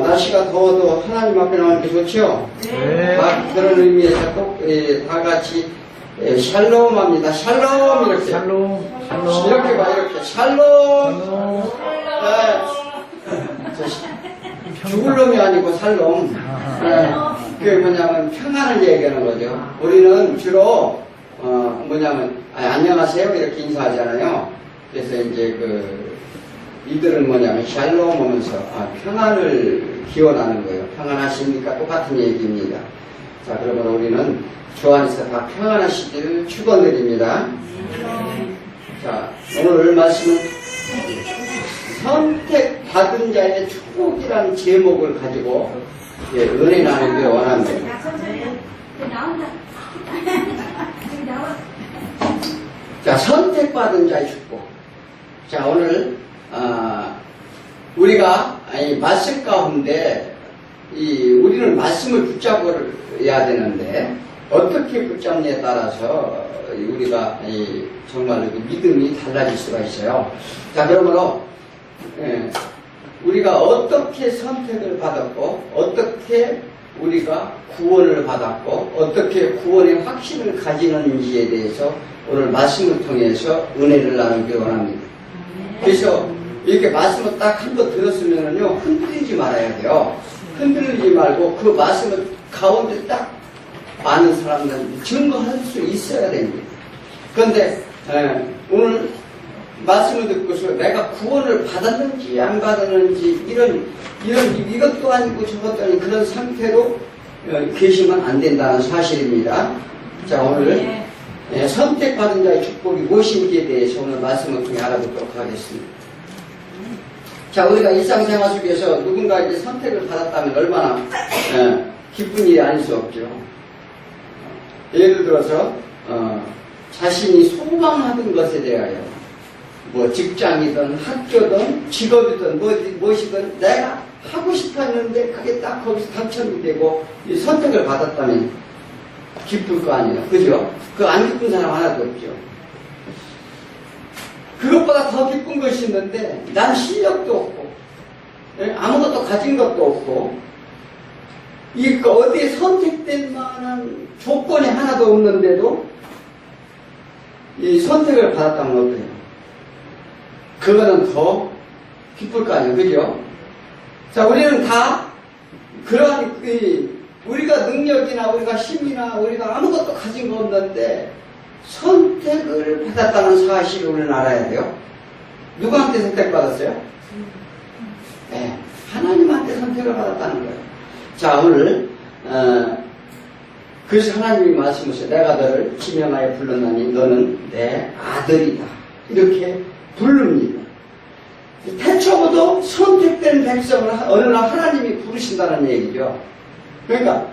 날씨가 더워도 하나님 앞에 나오는 게 좋죠? 네. 그런 의미에서 다 같이 샬롬합니다. 샬롬 이렇게. 샬롬. 샬롬. 이렇게 봐, 이렇게. 샬롬. 죽을 놈이 아니고 살롬. 그게 뭐냐면 평안을 얘기하는 거죠. 우리는 주로 안녕하세요 이렇게 인사하잖아요. 그래서 이제 이들은 뭐냐면 샬롬 하면서 평안을 기원하는 거예요. 평안하십니까? 똑같은 얘기입니다. 자, 그러면 우리는 주 안에서 다 평안하시기를 축원드립니다. 자, 오늘 말씀은 선택받은 자의 축복이라는 제목을 가지고 은혜 나누기 원합니다. 자, 선택받은 자의 축복. 자, 오늘 우리가 말씀 가운데 우리는 말씀을 붙잡아야 되는데 어떻게 붙잡느냐에 따라서 우리가 정말 믿음이 달라질 수가 있어요. 자, 그러므로 우리가 어떻게 선택을 받았고 어떻게 우리가 구원을 받았고 어떻게 구원의 확신을 가지는지에 대해서 오늘 말씀을 통해서 은혜를 나누기 원합니다. 그래서 이렇게 말씀을 딱 한 번 들었으면요 흔들리지 말아야 돼요. 흔들리지 말고 그 말씀을 가운데 딱 아는 사람들은 증거할 수 있어야 됩니다. 그런데 오늘 말씀을 듣고서 내가 구원을 받았는지 안 받았는지 이것도 아니고 저것도 아니고 그런 상태로 계시면 안 된다는 사실입니다. 자, 오늘 선택받은 자의 축복이 무엇인지에 대해서 오늘 말씀을 통해 알아보도록 하겠습니다. 자, 우리가 일상생활 속에서 누군가에게 선택을 받았다면 얼마나 기쁜 일이 아닐 수 없죠. 예를 들어서 자신이 소망하던 것에 대하여 직장이든 학교든 직업이든 무엇이든 내가 하고 싶었는데 그게 딱 거기서 당첨이 되고 선택을 받았다면 기쁠 거 아니에요. 그죠? 안 기쁜 사람 하나도 없죠. 그것보다 더 기쁜 것이 있는데 난 실력도 없고 아무것도 가진 것도 없고 어디에 선택될 만한 조건이 하나도 없는데도 이 선택을 받았다면 어때요? 그거는 더 기쁠 거 아니에요. 그죠? 자, 우리는 다 그러한 우리가 능력이나 우리가 힘이나 우리가 아무것도 가진 거 없는데 선택을 받았다는 사실을 우리는 알아야 돼요. 누구한테 선택받았어요? 네, 하나님한테 선택을 받았다는 거예요. 자, 오늘 그래서 하나님이 말씀하셔요. 내가 너를 지명하여 불렀나니 너는 내 아들이다. 이렇게 부릅니다. 태초부터 선택된 백성을 어느 날 하나님이 부르신다는 얘기죠. 그러니까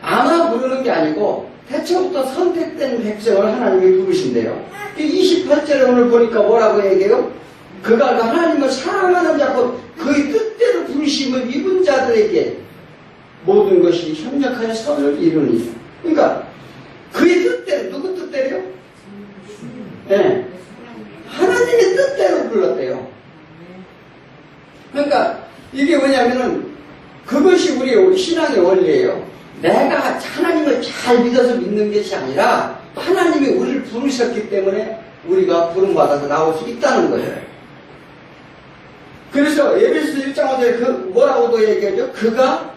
아마 부르는 게 아니고 태초부터 선택된 백성을 하나님이 부르신대요. 28절에 오늘 보니까 뭐라고 얘기해요? 그가 하나님을 사랑하는 자고 그의 뜻대로 부르심을 입은 자들에게 모든 것이 협력하여 선을 이루니. 그러니까 그의 뜻대로, 누구 뜻대로요? 네. 하나님의 뜻대로 불렀대요. 그러니까 이게 뭐냐면은 그것이 우리 신앙의 원리예요. 내가 하나님을 잘 믿어서 믿는 것이 아니라 하나님이 우리를 부르셨기 때문에 우리가 부름받아서 나올 수 있다는 거예요. 그래서 에베소 1장 5절에 뭐라고도 얘기하죠? 그가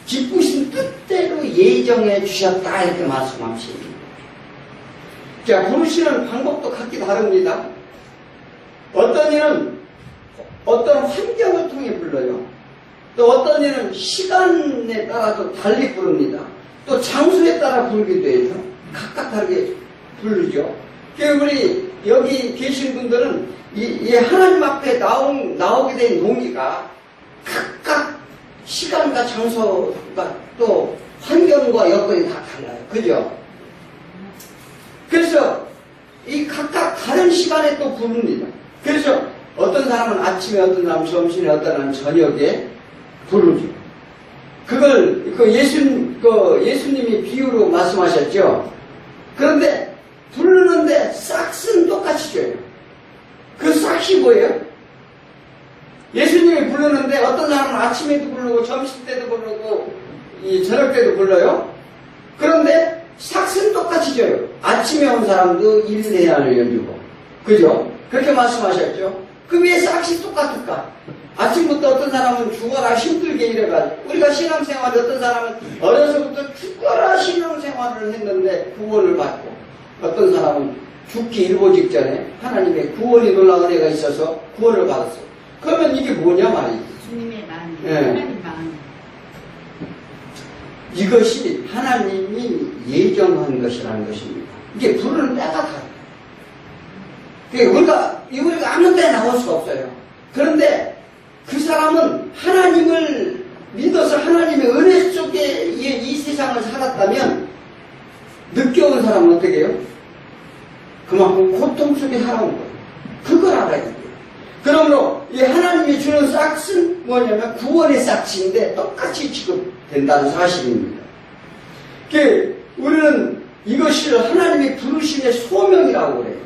기쁘신 뜻대로 예정해 주셨다 이렇게 말씀하십니다. 자, 부르시는 방법도 각기 다릅니다. 어떤 이는 어떤 환경을 통해 불러요. 또 어떤 이는 시간에 따라서 달리 부릅니다. 또 장소에 따라 부르기도 해요. 각각 다르게 부르죠. 우리 여기 계신 분들은 이 하나님 앞에 나오게 된 동기가 각각 시간과 장소가 또 환경과 여건이 다 달라요. 그죠? 그래서 이 각각 다른 시간에 또 부릅니다. 그래서 어떤 사람은 아침에, 어떤 사람은 점심에, 어떤 사람은 저녁에 부르죠. 그걸 예수님이 비유로 말씀하셨죠. 그런데 부르는데 싹은 똑같이 줘요. 그 싹이 뭐예요? 예수님이 부르는데 어떤 사람은 아침에도 부르고 점심 때도 부르고 이 저녁 때도 불러요. 그런데 삭은 똑같이 줘요. 아침에 온 사람도 일내야를 열주고, 그죠? 그렇게 말씀하셨죠. 그 왜 싹이 똑같을까? 아침부터 어떤 사람은 죽어라 힘들게 일해가지고, 우리가 신앙생활 어떤 사람은 어려서부터 죽어라 신앙생활을 했는데 구원을 받고, 어떤 사람은 죽기 일보 직전에 하나님의 구원이 놀라운 은혜가 있어서 구원을 받았어요. 그러면 이게 뭐냐 말이지. 주님의 마음, 예. 하나님 마음. 이것이 하나님이 예정한 것이라는 것입니다. 이게 부르는 때가 다르다. 우리가 아무 때 나올 수가 없어요. 그런데 그 사람은 하나님을 믿어서 하나님의 은혜 속에 이 세상을 살았다면 늦게 온 사람은 어떻게 해요? 그만큼 고통 속에 살아온 거예요. 그걸 알아야 돼요. 그러므로 이 하나님이 주는 싹은 뭐냐면 구원의 싹인데 똑같이 취급된다는 사실입니다. 우리는 이것을 하나님의 부르심의 소명이라고 그래요.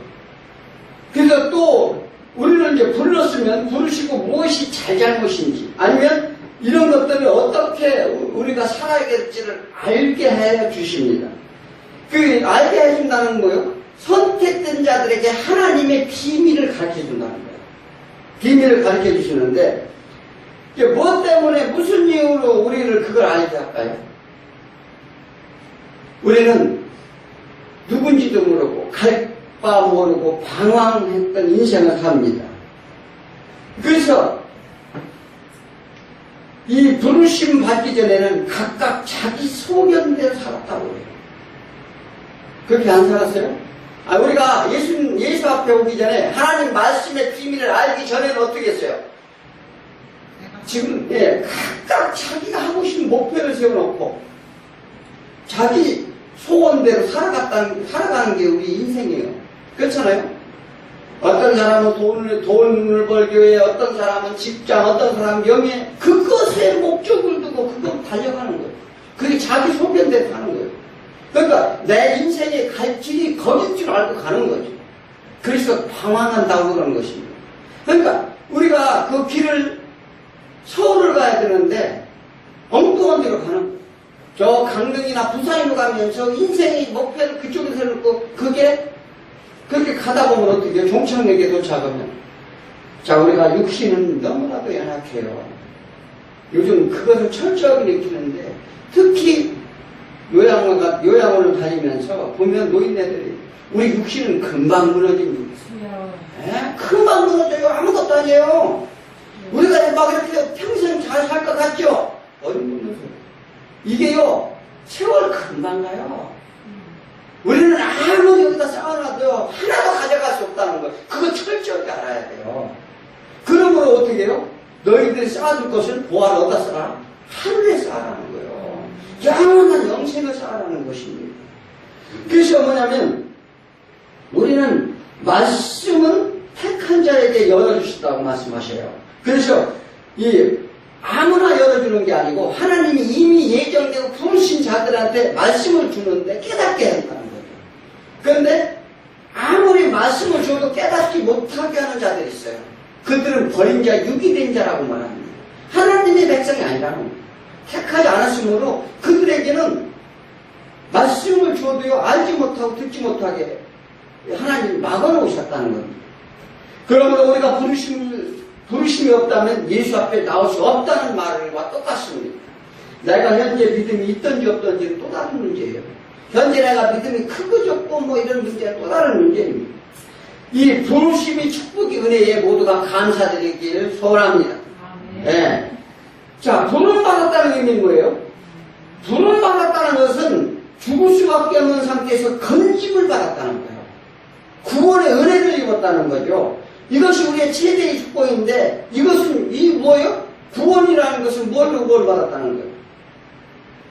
그래서 또 우리는 이제 불렀으면 부르시고 무엇이 잘잘못인지 아니면 이런 것들을 어떻게 우리가 살아야 될지를 알게 해 주십니다. 알게 해준다는 거예요. 선택된 자들에게 하나님의 비밀을 가르쳐 준다는 거예요. 비밀을 가르쳐 주시는데, 뭐 때문에, 무슨 이유로 우리를 그걸 알게 할까요? 우리는 누군지도 모르고, 갈 바 모르고, 방황했던 인생을 삽니다. 그래서, 이 부르심 받기 전에는 각각 자기 소견대로 살았다고 해요. 그렇게 안 살았어요? 우리가 예수 앞에 오기 전에 하나님 말씀의 비밀을 알기 전에는 어떻게 했어요? 지금, 각각 자기가 하고 싶은 목표를 세워놓고 자기 소원대로 살아가는 게 우리 인생이에요. 그렇잖아요? 어떤 사람은 돈을 벌기 위해, 어떤 사람은 직장, 어떤 사람은 명예, 그것에 목적을 두고 그거 달려가는 거예요. 그게 자기 소견대로 하는 거예요. 그러니까 내 인생의 갈 길이 거길 줄 알고 가는 거죠. 그래서 방황한다고 그러는 것입니다. 그러니까 우리가 그 길을 서울을 가야 되는데 엉뚱한 데로 가는 거예요. 저 강릉이나 부산으로 가면서 인생의 목표를 그쪽에 세우고 그게 그렇게 가다 보면 어떻게 해요? 종착역에 도착하면 자, 우리가 육신은 너무나도 연약해요. 요즘 그것을 철저하게 느끼는데 특히 요양원을 다니면서 보면 노인네들이 우리 육신은 금방 무너집니다. 금방 무너져요. 아무것도 아니에요. 우리가 막 이렇게 평생 잘 살 것 같죠? 어림없는 소리. 이게요, 세월 금방 가요. 우리는 아무리 여기다 쌓아놔도 하나도 가져갈 수 없다는 걸 그거 철저하게 알아야 돼요. 그러므로 어떻게 해요? 너희들이 쌓아줄 것을 보아를 어디다 쌓아? 하늘에 쌓아라는 거예요. 영원한 영생을 쌓아라는 것입니다. 그래서 뭐냐면 우리는 말씀은 택한 자에게 열어주신다고 말씀하셔요. 그래서 아무나 열어주는 게 아니고 하나님이 이미 예정되고 부르신 자들한테 말씀을 주는데 깨닫게 한다는 거죠. 그런데 아무리 말씀을 줘도 깨닫지 못하게 하는 자들이 있어요. 그들은 버린 자, 유기된 자라고 말합니다. 하나님의 백성이 아니라는 거예요. 택하지 않았으므로 그들에게는 말씀을 줘도요 알지 못하고 듣지 못하게 하나님이 막아놓으셨다는 겁니다. 그러므로 우리가 부르심이 없다면 예수 앞에 나올 수 없다는 말과 똑같습니다. 내가 현재 믿음이 있든지 없든지는 또 다른 문제예요. 현재 내가 믿음이 크고 적고 뭐 이런 문제는 또 다른 문제입니다. 이 부르심이 축복이 은혜에 모두가 감사드리기를 소원합니다. 네. 자, 부름받았다는 의미는 뭐예요? 부름받았다는 것은 죽을 수밖에 없는 상태에서 건짐을 받았다는 거예요. 구원의 은혜를 입었다는 거죠. 이것이 우리의 최대의 축복인데 이것은 뭐예요? 구원이라는 것은 뭘로 구원받았다는 거예요?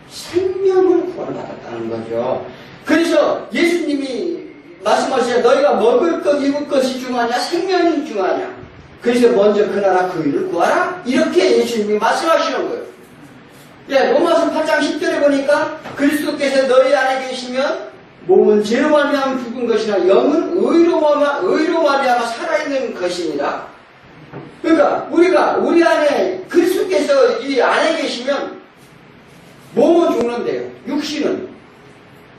생명을 구원받았다는 거죠. 그래서 예수님이 말씀하시죠. 너희가 먹을 것, 입을 것이 중요하냐? 생명이 중요하냐? 그래서 먼저 그 나라 그 일을 구하라? 이렇게 예수님이 말씀하시는 거예요. 로마서 8장 10절에 보니까 그리스도께서 너희 안에 계시면 몸은 죄로 말미암아 죽은 것이나 영은 의로 말미암아 살아있는 것이니라. 그러니까 우리가 우리 안에 그리스도께서 이 안에 계시면 몸은 죽는데요. 육신은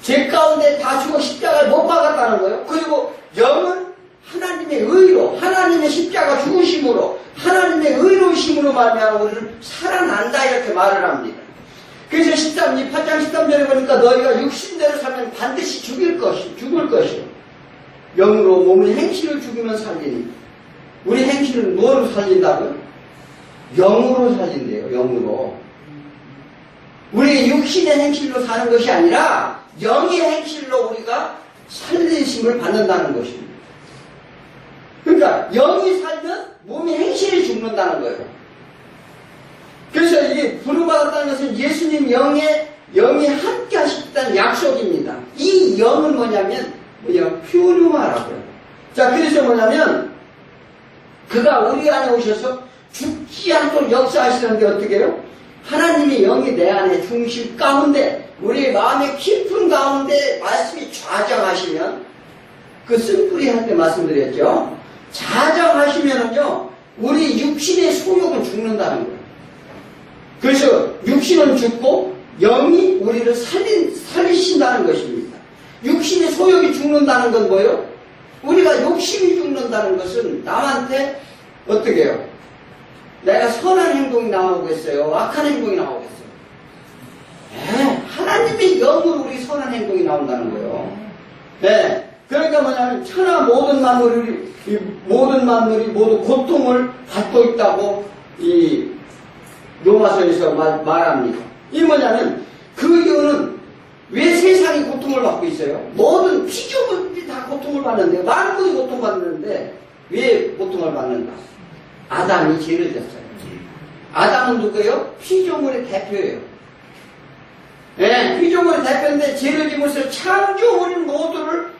죄 가운데 다 죽어 십자가를 못 박았다는 거예요. 그리고 영은 하나님의 의로, 하나님의 십자가 죽으심으로, 하나님의 의로우심으로 말미암아 우리는 살아난다 이렇게 말을 합니다. 그래서 8장 13절에 보니까 너희가 육신대로 살면 반드시 죽을 것이요. 영으로 몸의 행실을 죽이면 살리니. 우리 행실은 뭐로 살린다고요? 영으로 살린대요. 영으로. 우리 육신의 행실로 사는 것이 아니라 영의 행실로 우리가 살리심을 받는다는 것입니다. 그러니까 영이 살면 몸의 행실이 죽는다는 거예요. 그래서 이게 부름받았다는 것은 예수님 영이 함께 하셨다는 약속입니다. 이 영은 뭐냐면 퓨르마라고요. 자, 그래서 뭐냐면 그가 우리 안에 오셔서 죽지 않도록 역사하시는데 어떻게 해요? 하나님의 영이 내 안에 중심 가운데 우리 마음의 깊은 가운데 말씀이 좌정하시면 그 쓴뿌리 할 때 말씀드렸죠. 좌정하시면은요 우리 육신의 소욕은 죽는다는 거예요. 그래서 육신은 죽고 영이 우리를 살리신다는 것입니다. 육신의 소욕이 죽는다는 건 뭐예요? 우리가 욕심이 죽는다는 것은 남한테 어떻게 해요? 내가 선한 행동이 나오겠어요? 악한 행동이 나오겠어요? 하나님의 영으로 우리 선한 행동이 나온다는 거예요. 네. 그러니까 뭐냐면 천하 모든 만물이 모두 고통을 받고 있다고 이 로마서에서 말합니다. 이 뭐냐면 그 이유는 왜 세상이 고통을 받고 있어요? 모든 피조물들이 다 고통을 받는데 만물이 고통받는데 왜 고통을 받는가? 아담이 죄를 졌어요. 아담은 누구예요? 피조물의 대표예요. 네, 피조물의 대표인데 죄를 지면서 창조물인 모두를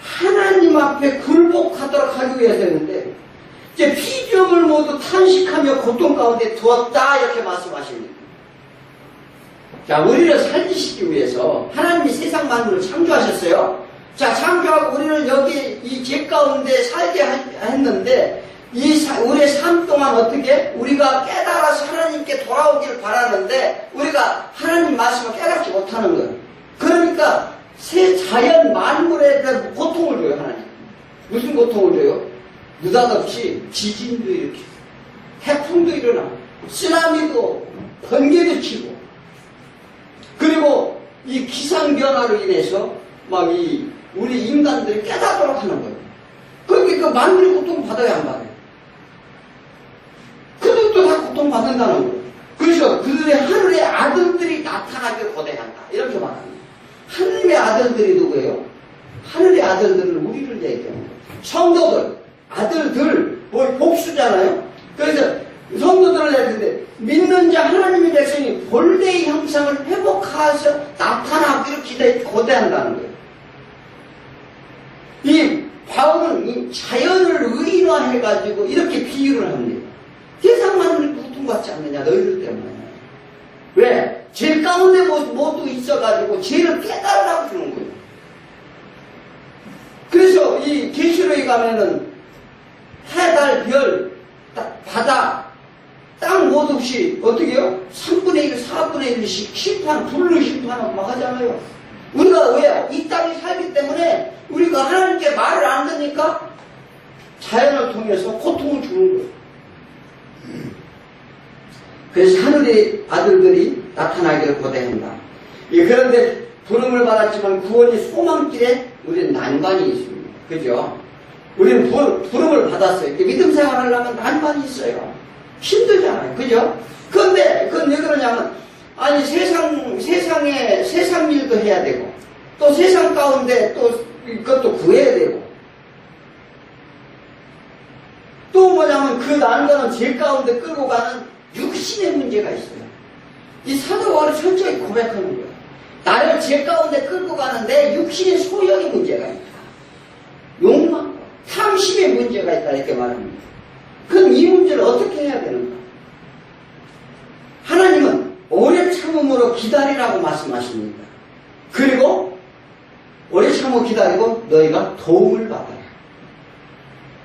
하나님 앞에 굴복하도록 하기 위해서 했는데 이제 피조물 모두 탄식하며 고통 가운데 두었다 이렇게 말씀하십니다. 자, 우리를 살리시기 위해서 하나님이 세상 만물을 창조하셨어요. 자, 창조하고 우리를 여기 이 죄 가운데 살게 했는데 우리의 삶 동안 어떻게 우리가 깨달아서 하나님께 돌아오기를 바라는데 우리가 하나님 말씀을 깨닫지 못하는 거예요. 그러니까 새 자연 만물에 대한 고통을 줘요. 하나님. 무슨 고통을 줘요? 느닷없이 지진도 일으키고 태풍도 일어나고 쓰나미도 번개도 치고 그리고 이 기상변화로 인해서 막 우리 인간들이 깨닫도록 하는 거예요. 그러니까 그 만물이 고통받아야 안 받아요. 그들도 다 고통받는다는 거예요. 그래서 그들의 하늘의 아들들이 나타나기를 고대한다. 이렇게 말합니다. 하늘의 아들들이 누구예요? 하늘의 아들들은 우리를 얘기하는 거예요. 성도들, 아들들, 복수잖아요. 그래서 성도들을 얘기하는데 믿는 자 하나님의 백성이 본래의 형상을 회복해서 나타나기를 고대한다는 거예요. 이 바울은 이 자연을 의인화해가지고 이렇게 비유를 합니다. 세상 만물이 고통받지 않느냐 너희들 때문에. 왜? 죄 가운데 모두 있어가지고 죄를 깨달으라고 주는 거예요. 그래서 이 계시록에 가면은 해, 달, 별, 바다, 땅 모두씩 어떻게 해요? 3분의 1, 4분의 1씩 심판, 불로 심판하고 막 하잖아요. 우리가 왜요? 이 땅에 살기 때문에 우리가 하나님께 말을 안 듣니까 자연을 통해서 고통을 주는 거예요. 그래서 하늘의 아들들이 나타나기를 고대한다. 그런데 부름을 받았지만 구원이 소망길에 우리는 난관이 있습니다. 그죠? 우리는 부름을 받았어요. 믿음 생활 하려면 난관이 있어요. 힘들잖아요. 그죠? 그런데 그건 왜 그러냐면 아니 세상 일도 해야 되고 또 세상 가운데 또 이것도 구해야 되고 또 뭐냐면 그 난관은 죄 가운데 끌고 가는 육신의 문제가 있어요. 이 사도 바울이 철저히 고백하는 거예요. 나를 죄 가운데 끌고 가는데 육신의 소욕의 문제가 있다. 욕망, 탐심의 문제가 있다 이렇게 말합니다. 그럼 이 문제를 어떻게 해야 되는가? 하나님은 오래 참음으로 기다리라고 말씀하십니다. 그리고 오래 참고 기다리고 너희가 도움을 받아라.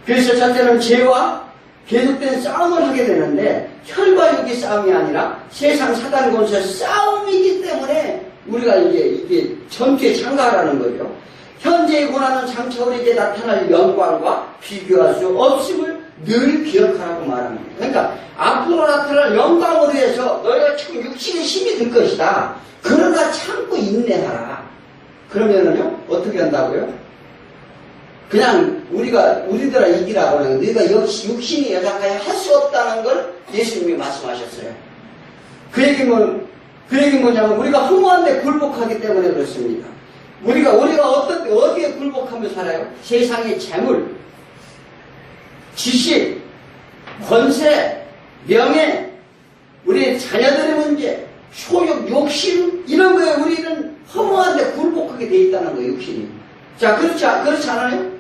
그래서 첫째는 죄와 계속된 싸움을 하게 되는데 혈과 육의 싸움이 아니라 세상 사단 권세 싸움이기 때문에 우리가 이게 전투에 참가하라는 거죠. 현재의 고난은 장차 우리에게 나타날 영광과 비교할 수 없음을 늘 기억하라고 말합니다. 그러니까 앞으로 나타날 영광을 위해서 너희가 지금 육신의 힘이 들 것이다. 그러나 참고 인내하라. 그러면은요 어떻게 한다고요? 그냥 우리들아 이기라고 하는 거예요. 너희가 육신이 여자까지 할 수 없다는 걸 예수님이 말씀하셨어요. 그 얘기 뭐냐면 우리가 허무한데 굴복하기 때문에 그렇습니다. 우리가 어디에 굴복하며 살아요? 세상의 재물, 지식, 권세, 명예, 우리의 자녀들의 문제, 소욕, 욕심 이런 거에 우리는 허무한데 굴복하게 돼 있다는 거예요. 육신이. 자, 그렇지 않아요?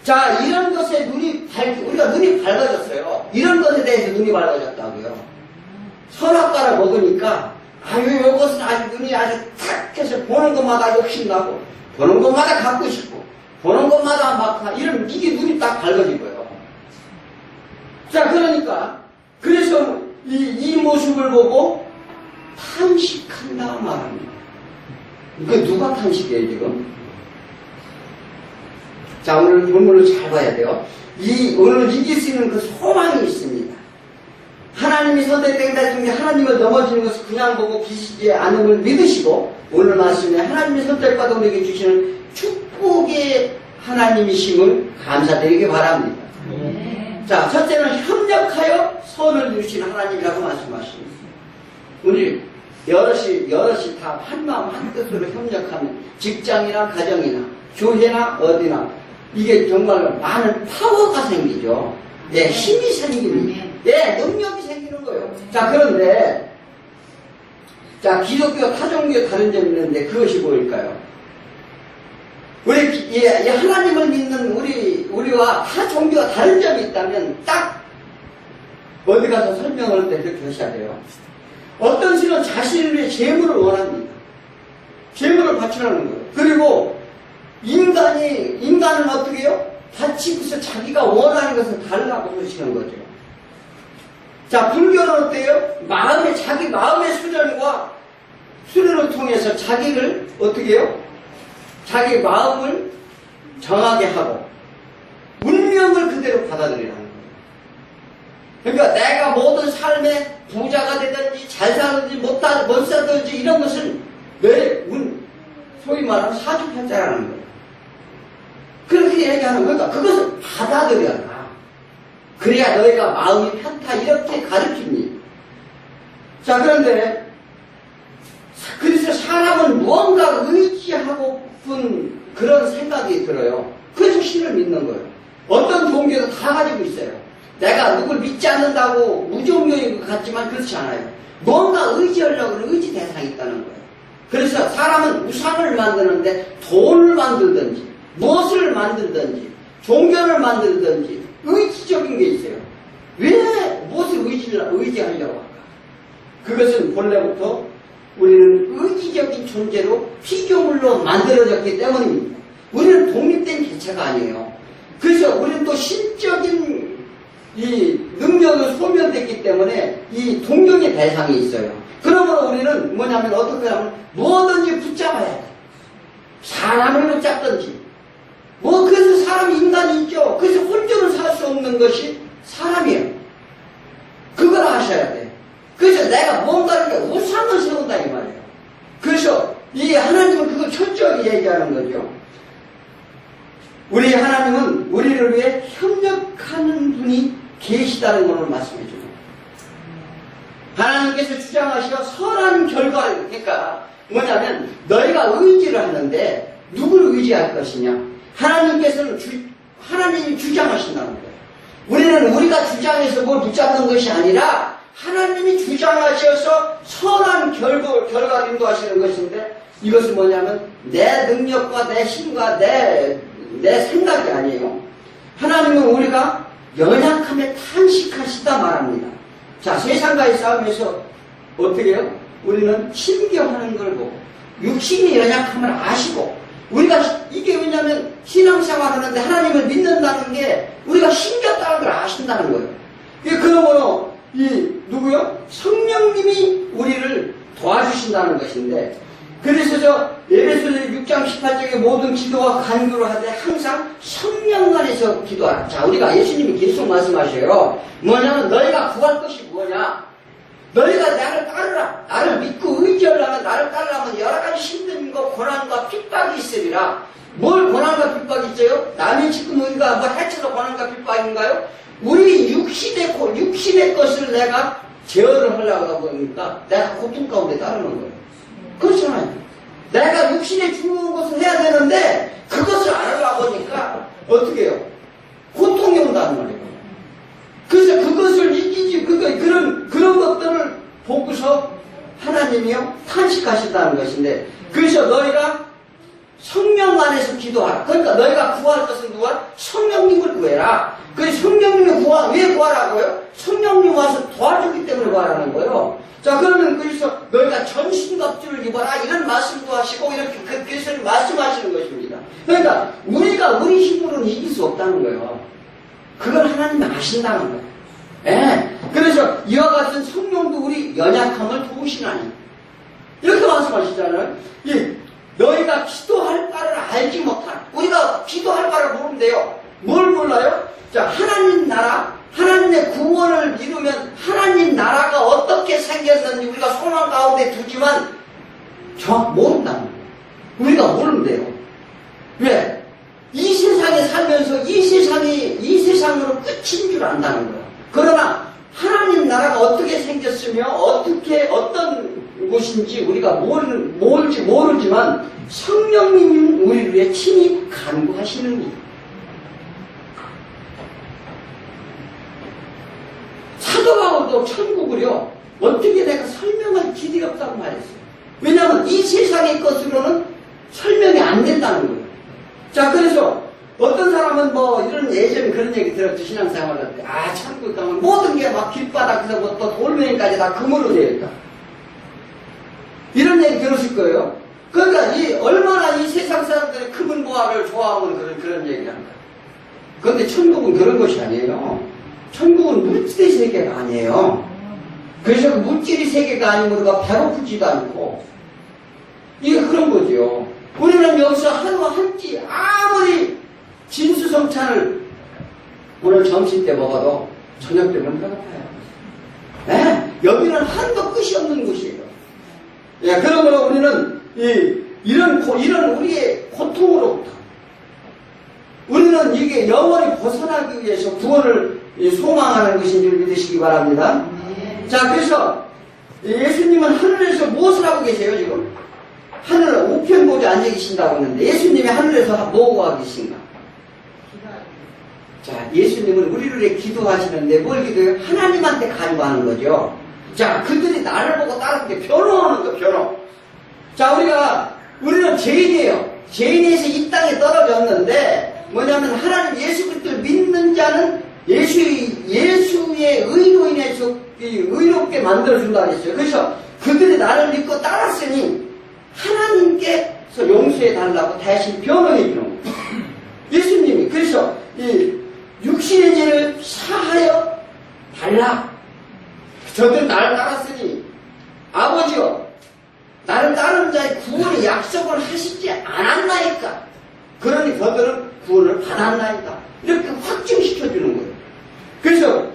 자, 이런 것에 우리가 눈이 밝아졌어요. 이런 것에 대해서 눈이 밝아졌다고요. 선악과를 먹으니까 이것은 아주 눈이 아주 탁 해서 보는 것마다 욕심나고 보는 것마다 갖고 싶고 보는 것마다 막 이게 눈이 딱 밝아진 거예요. 자, 그러니까 그래서 이 모습을 보고 탄식한다 말합니다. 이거 누가 탄식해요 지금? 자, 오늘 본문을 잘 봐야 돼요. 오늘 이길 수 있는 그 소망이 있습니다. 하나님이 선택된다 중에 하나님을 넘어지는 것을 그냥 보고 기시지 않음을 믿으시고 오늘 말씀에 하나님의 선택받아 우리에게 주시는 축복의 하나님이심을 감사드리기 바랍니다. 자, 첫째는 협력하여 선을 이루시는 하나님이라고 말씀하십니다. 우리 여럿이 다 한마음 한뜻으로 협력하면 직장이나 가정이나 교회나 어디나 이게 정말 많은 파워가 생기죠. 예, 힘이 생깁니다. 예, 능력이 생기는 거예요. 자, 그런데 자, 기독교, 타종교 다른 점이 있는데 그것이 뭐일까요? 하나님을 믿는 우리와 타 종교가 다른 점이 있다면 딱 어디 가서 설명할 때 그렇게 하셔야 돼요. 어떤 신은 자신을 위해 재물을 원합니다. 재물을 바치라는 거예요. 그리고 인간은 어떻게 해요? 바치고서 자기가 원하는 것을 달라고 하시는 거죠. 자, 불교는 어때요? 자기 마음의 수련을 통해서 자기를 어떻게 해요? 자기 마음을 정하게 하고 운명을 그대로 받아들이라는 거예요. 그러니까 내가 모든 삶에 부자가 되든지 잘 사든지 못 사든지 이런 것은 내 소위 말하는 사주팔자라는 거예요. 그렇게 얘기하는 거니까 그것을 받아들여라. 그래야 너희가 마음이 편타 이렇게 가르칩니다. 자, 그런데 그래서 사람은 무언가 의지하고픈 그런 생각이 들어요. 그래서 신을 믿는 거예요. 어떤 종교도 다 가지고 있어요. 내가 누굴 믿지 않는다고 무종교인 것 같지만 그렇지 않아요. 뭔가 의지하려고 하는 의지 대상이 있다는 거예요. 그래서 사람은 우상을 만드는데 돈을 만들든지 무엇을 만들든지 종교를 만들든지 의지적인 게 있어요. 왜 무엇을 의지하려고 할까? 그것은 본래부터 우리는 의지적인 존재로 피조물로 만들어졌기 때문입니다. 우리는 독립된 개체가 아니에요. 그래서 우리는 또 신적인 이 능력을 소멸됐기 때문에 이 동경의 대상이 있어요. 그러므로 우리는 뭐냐면 어떻게 하면 뭐든지 붙잡아야 돼. 사람을 붙잡든지 그래서 사람이 인간이 있죠. 그래서 혼자는 살 수 없는 것이 사람이에요. 그걸 아셔야 돼. 그래서 내가 뭔가를 우상을 세운다 이 말이에요. 그래서 이 하나님은 그걸 철저하게 얘기하는 거죠. 우리 하나님은 우리를 위해 협력하는 분이 계시다는 것을 말씀해 줍니다. 하나님께서 주장하시어 선한 결과를, 그러니까 뭐냐면 너희가 의지를 하는데 누구를 의지할 것이냐? 하나님이 주장하신다는 거예요. 우리는 우리가 주장해서 뭘 붙잡는 것이 아니라 하나님이 주장하셔서 선한 결과를 인도하시는 것인데 이것은 뭐냐면 내 능력과 내 힘과 내 생각이 아니에요. 하나님은 우리가 연약함에 탄식하시다 말합니다. 자, 세상과의 싸움에서 어떻게 해요? 우리는 힘겨워하는 걸 보고 육신의 연약함을 아시고 이게 왜냐면 신앙생활 하는데 하나님을 믿는다는 게 우리가 힘겹다는 걸 아신다는 거예요. 그러므로 누구요? 성령님이 우리를 도와주신다는 것인데, 그래서 저 에베소서 6장 18절에 모든 기도와 간구를 하되 항상 성령 안에서 기도하라. 자, 우리가 예수님이 계속 말씀하셔요. 뭐냐면 너희가 구할 것이 뭐냐? 너희가 나를 따르라. 나를 믿고 의지하려면, 나를 따르려면 여러 가지 힘든 거, 고난과 핍박이 있으리라. 뭘 고난과 핍박이 있어요? 남이 지금 우리가 뭐 해쳐서 고난과 핍박인가요? 우리 육신의 것을 내가 제어를 하려고 하니까 내가 고통 가운데 따르는 거예요. 그렇잖아요. 내가 육신에 중요한 것을 해야 되는데 그것을 안 하려고 하니까 어떻게 해요? 고통이 온다는 말이에요. 그래서 그것을 이기지, 그런 것들을 보고서 하나님이요, 탄식하신다는 것인데, 그래서 너희가 성령 안에서 기도하라. 그러니까 너희가 구할 것은 누가? 성령님을 구해라. 그래서 성령님을 왜 구하라고요? 성령님 와서 도와주기 때문에 구하라는 거예요. 자, 그러면 그래서 너희가 전신갑주를 입어라. 이런 말씀도 하시고, 이렇게 그래서 말씀하시는 것입니다. 그러니까 우리가 우리 힘으로는 이길 수 없다는 거예요. 그걸 하나님이 아신다는 거예요. 예. 그래서 이와 같은 성령도 우리 연약함을 도우시나니. 이렇게 말씀하시잖아요. 너희가 기도할 바를 알지 못하라. 우리가 기도할 바를 모르는데요. 뭘 몰라요? 자, 하나님 나라, 하나님의 구원을 이루면 하나님 나라가 어떻게 생겼는지 우리가 소망 가운데 두지만 모른다는 거예요. 우리가 모른대요. 왜? 이 세상에 살면서 이 세상으로 끝인 줄 안다는 거예요. 그러나 하나님 나라가 어떻게 생겼으며 어떤 곳인지 우리가 모르지만 성령님이 우리를 위해 친히 간구하시는 일. 사도 바울도 천국을요, 어떻게 내가 설명할 길이 없다고 말했어요. 왜냐하면 이 세상의 것으로는 설명이 안 된다는 거예요. 자, 그래서 어떤 사람은 예전에 그런 얘기 들었죠. 신앙생활 할 때. 천국 가면 모든 게 막 길바닥에서 또 돌멩이까지 다 금으로 되어 있다. 이런 얘기 들으실 거예요. 그러니까 얼마나 이 세상 사람들이 금은 보화를 좋아하면 그런 얘기를 한다. 그런데 천국은 그런 것이 아니에요. 천국은 물질의 세계가 아니에요. 그래서 그 물질의 세계가 아니면 우리가 배고프지도 않고, 이게 그런 거죠. 우리는 여기서 한 끼 아무리 진수성찬을 오늘 점심 때 먹어도 저녁 되면 배고파요. 네? 여기는 한도 끝이 없는 곳이에요. 예, 그러므로 우리는 이런 우리의 고통으로부터 우리는 이게 영원히 벗어나기 위해서 구원을 소망하는 것인 줄 믿으시기 바랍니다. 자, 그래서 예수님은 하늘에서 무엇을 하고 계세요, 지금? 하늘 우편보좌에 앉아 계신다고 했는데 예수님이 하늘에서 뭐하고 하고 계신가? 자, 예수님은 우리를 위해 기도하시는데 뭘 기도해요? 하나님한테 간구하는 거죠. 자, 그들이 나를 보고 따르는 게 변호하는 거, 변호. 자, 우리는 죄인이에요. 죄인에서 이 땅에 떨어졌는데 뭐냐면 하나님 예수 그리스도를 믿는 자는 예수의 의로 인해서 의롭게 만들어준다 그랬어요. 그래서 그들이 나를 믿고 따랐으니 하나님께서 용서해달라고 대신 변호해주는 거예요. 예수님이 그래서 이 육신의 죄를 사하여 달라. 저들 나를 따랐으니 아버지여 나를 따르는 자의 구원의 약속을 하시지 않았나이까. 그러니 저들은 구원을 받았나이까. 이렇게 확증시켜주는 거예요. 그래서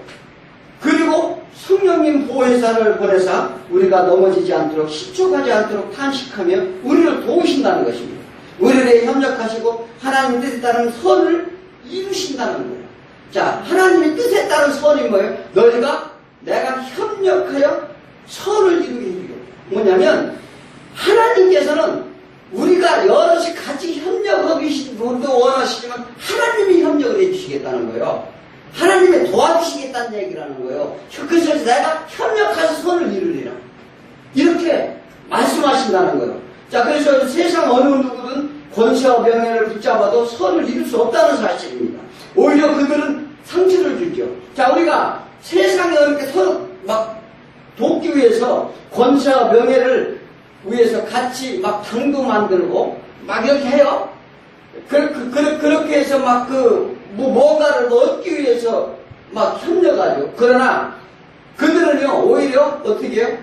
그리고 성령님 보혜사를 보내사 우리가 넘어지지 않도록 실족하지 않도록 탄식하며 우리를 도우신다는 것입니다. 우리를 협력하시고 하나님 뜻에 따른 선을 이루신다는 거예요. 자, 하나님의 뜻에 따른 선이 뭐예요? 내가 협력하여 선을 이루게 해주겠다. 뭐냐면 하나님께서는 우리가 여럿이 같이 협력하기 원하시지만 하나님이 협력을 해주시겠다는 거예요. 하나님이 도와주시겠다는 얘기라는 거예요. 그래서 내가 협력해서 선을 이루리라. 이렇게 말씀하신다는 거예요. 자, 그래서 세상 어느 누구든 권세와 명예를 붙잡아도 선을 이룰 수 없다는 사실입니다. 오히려 그들은 상처를 주죠. 자, 우리가 세상에 이렇게 서로 막 돕기 위해서 권세와 명예를 위해서 같이 막 당도 만들고 막 이렇게 해요. 그렇게 해서 막 뭔가를 얻기 위해서 막 협력하죠. 그러나 그들은요, 오히려 어떻게 해요?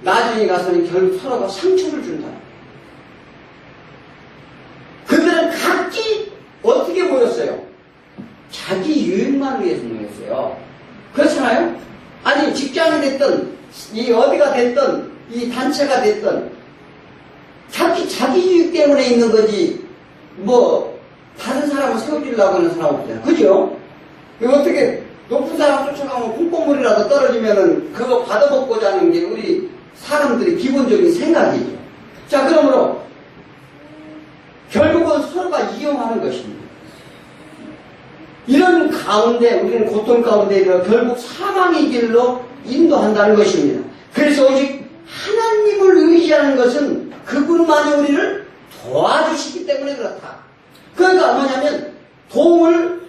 나중에 가서는 결국 서로가 상처를 준다. 그들은 각기 어떻게 모였어요? 자기 유익만 위해서 모였어요. 그렇잖아요? 아니, 직장이 됐든, 이 어디가 됐든, 이 단체가 됐든, 자기 유익 때문에 있는 거지, 뭐, 다른 사람을 세워주려고 하는 사람 없잖아요. 그죠? 어떻게, 높은 사람 쫓아가면 콩고물이라도 떨어지면은 그거 받아먹고자 하는 게 우리 사람들의 기본적인 생각이죠. 자, 그러므로, 결국은 서로가 이용하는 것입니다. 이런 가운데, 우리는 고통 가운데 결국 사망의 길로 인도한다는 것입니다. 그래서 오직 하나님을 의지하는 것은 그분만이 우리를 도와주시기 때문에 그렇다. 그러니까 뭐냐면 도움을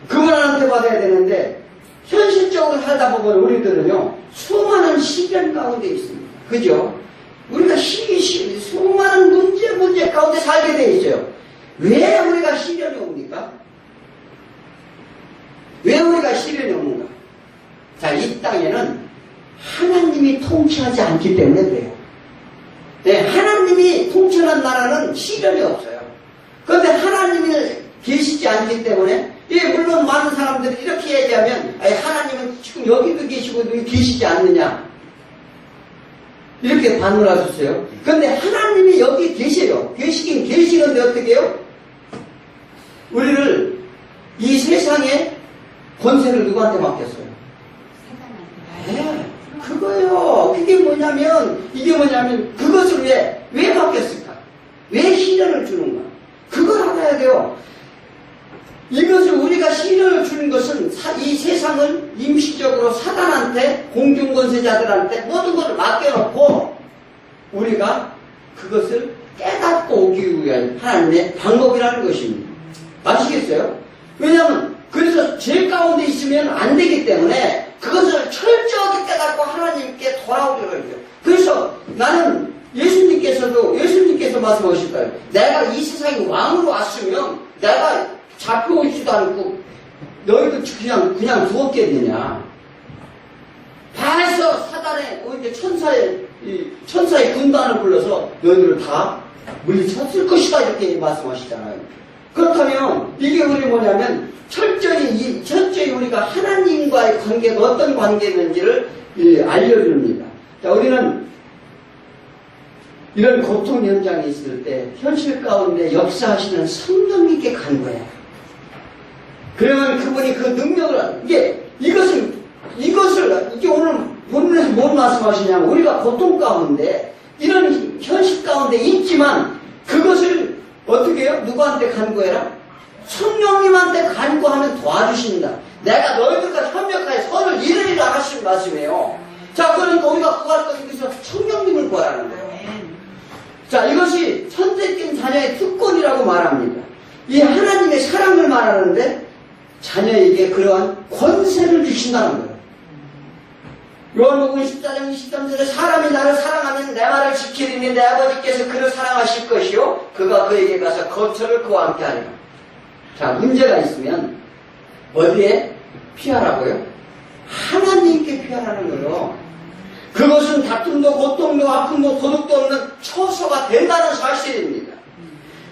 그분한테 받아야 되는데 현실적으로 살다 보면 우리들은요 수많은 시련 가운데 있습니다. 그죠? 우리가 수많은 문제 가운데 살게 돼 있어요. 왜 우리가 시련이 옵니까? 왜 우리가 시련이 오는가? 자, 이 땅에는 하나님이 통치하지 않기 때문에 그래요. 네, 하나님이 통치하는 나라는 시련이 없어요. 그런데 하나님이 계시지 않기 때문에, 예, 물론 많은 사람들이 이렇게 얘기하면, 아니, 하나님은 지금 여기도 계시고 여기 계시지 않느냐. 이렇게 반문하셨어요. 그런데 하나님이 여기 계세요. 계시긴 계시는데 어떻게 해요? 우리를 이 세상에 권세를 누구한테 맡겼어요? 네, 그거요. 이게 뭐냐면, 그것을 왜 맡겼을까? 왜 시련을 주는가? 그걸 알아야 돼요. 이것을 우리가 시련을 주는 것은 이 세상을 임시적으로 사단한테, 공중권세자들한테 모든 것을 맡겨놓고 우리가 그것을 깨닫고 오기 위한 하나님의 방법이라는 것입니다. 아시겠어요? 왜냐하면 그래서 죄 가운데 있으면 안 되기 때문에 그것을 철저하게 깨닫고 하나님께 돌아오려고 해요. 그래서 나는 예수님께서 말씀하실 거예요. 내가 이 세상에 왕으로 왔으면 내가 잡혀오지도 않고 너희들 그냥 두었겠느냐. 다해서 사단의 천사의 군단을 불러서 너희들을 다 물리쳤을 것이다 이렇게 말씀하시잖아요. 그렇다면 이게 우리 뭐냐면 철저히 우리가 하나님과의 관계가 어떤 관계인지를 알려줍니다. 자, 우리는 이런 고통 현장에 있을 때 현실 가운데 역사하시는 성령님께 간거예요. 그러면 그분이 그 능력을 이것을 오늘 본문에서 뭘 말씀하시냐면 우리가 고통 가운데 이런 현실 가운데 있지만 그것을 어떻게 해요? 누구한테 간구해라? 성령님한테 간구하면 도와주신다. 내가 너희들과 협력하여 선을 이루리라 하시는 말씀이에요. 자, 그러니까 우리가 구할 것은 그래서 성령님을 구하라는 거예요. 자, 이것이 선택된 자녀의 특권이라고 말합니다. 이 하나님의 사랑을 말하는데 자녀에게 그러한 권세를 주신다는 거예요. 요한복음 14장 23절에 사람이 나를 사랑하면 내 말을 지키리니 내 아버지께서 그를 사랑하실 것이요 그가 그에게 가서 거처를 그와 함께 하리라. 자, 문제가 있으면 어디에 피하라고요? 하나님께 피하라는 거예요. 그것은 다툼도 고통도 아픔도 도둑도 없는 처소가 된다는 사실입니다.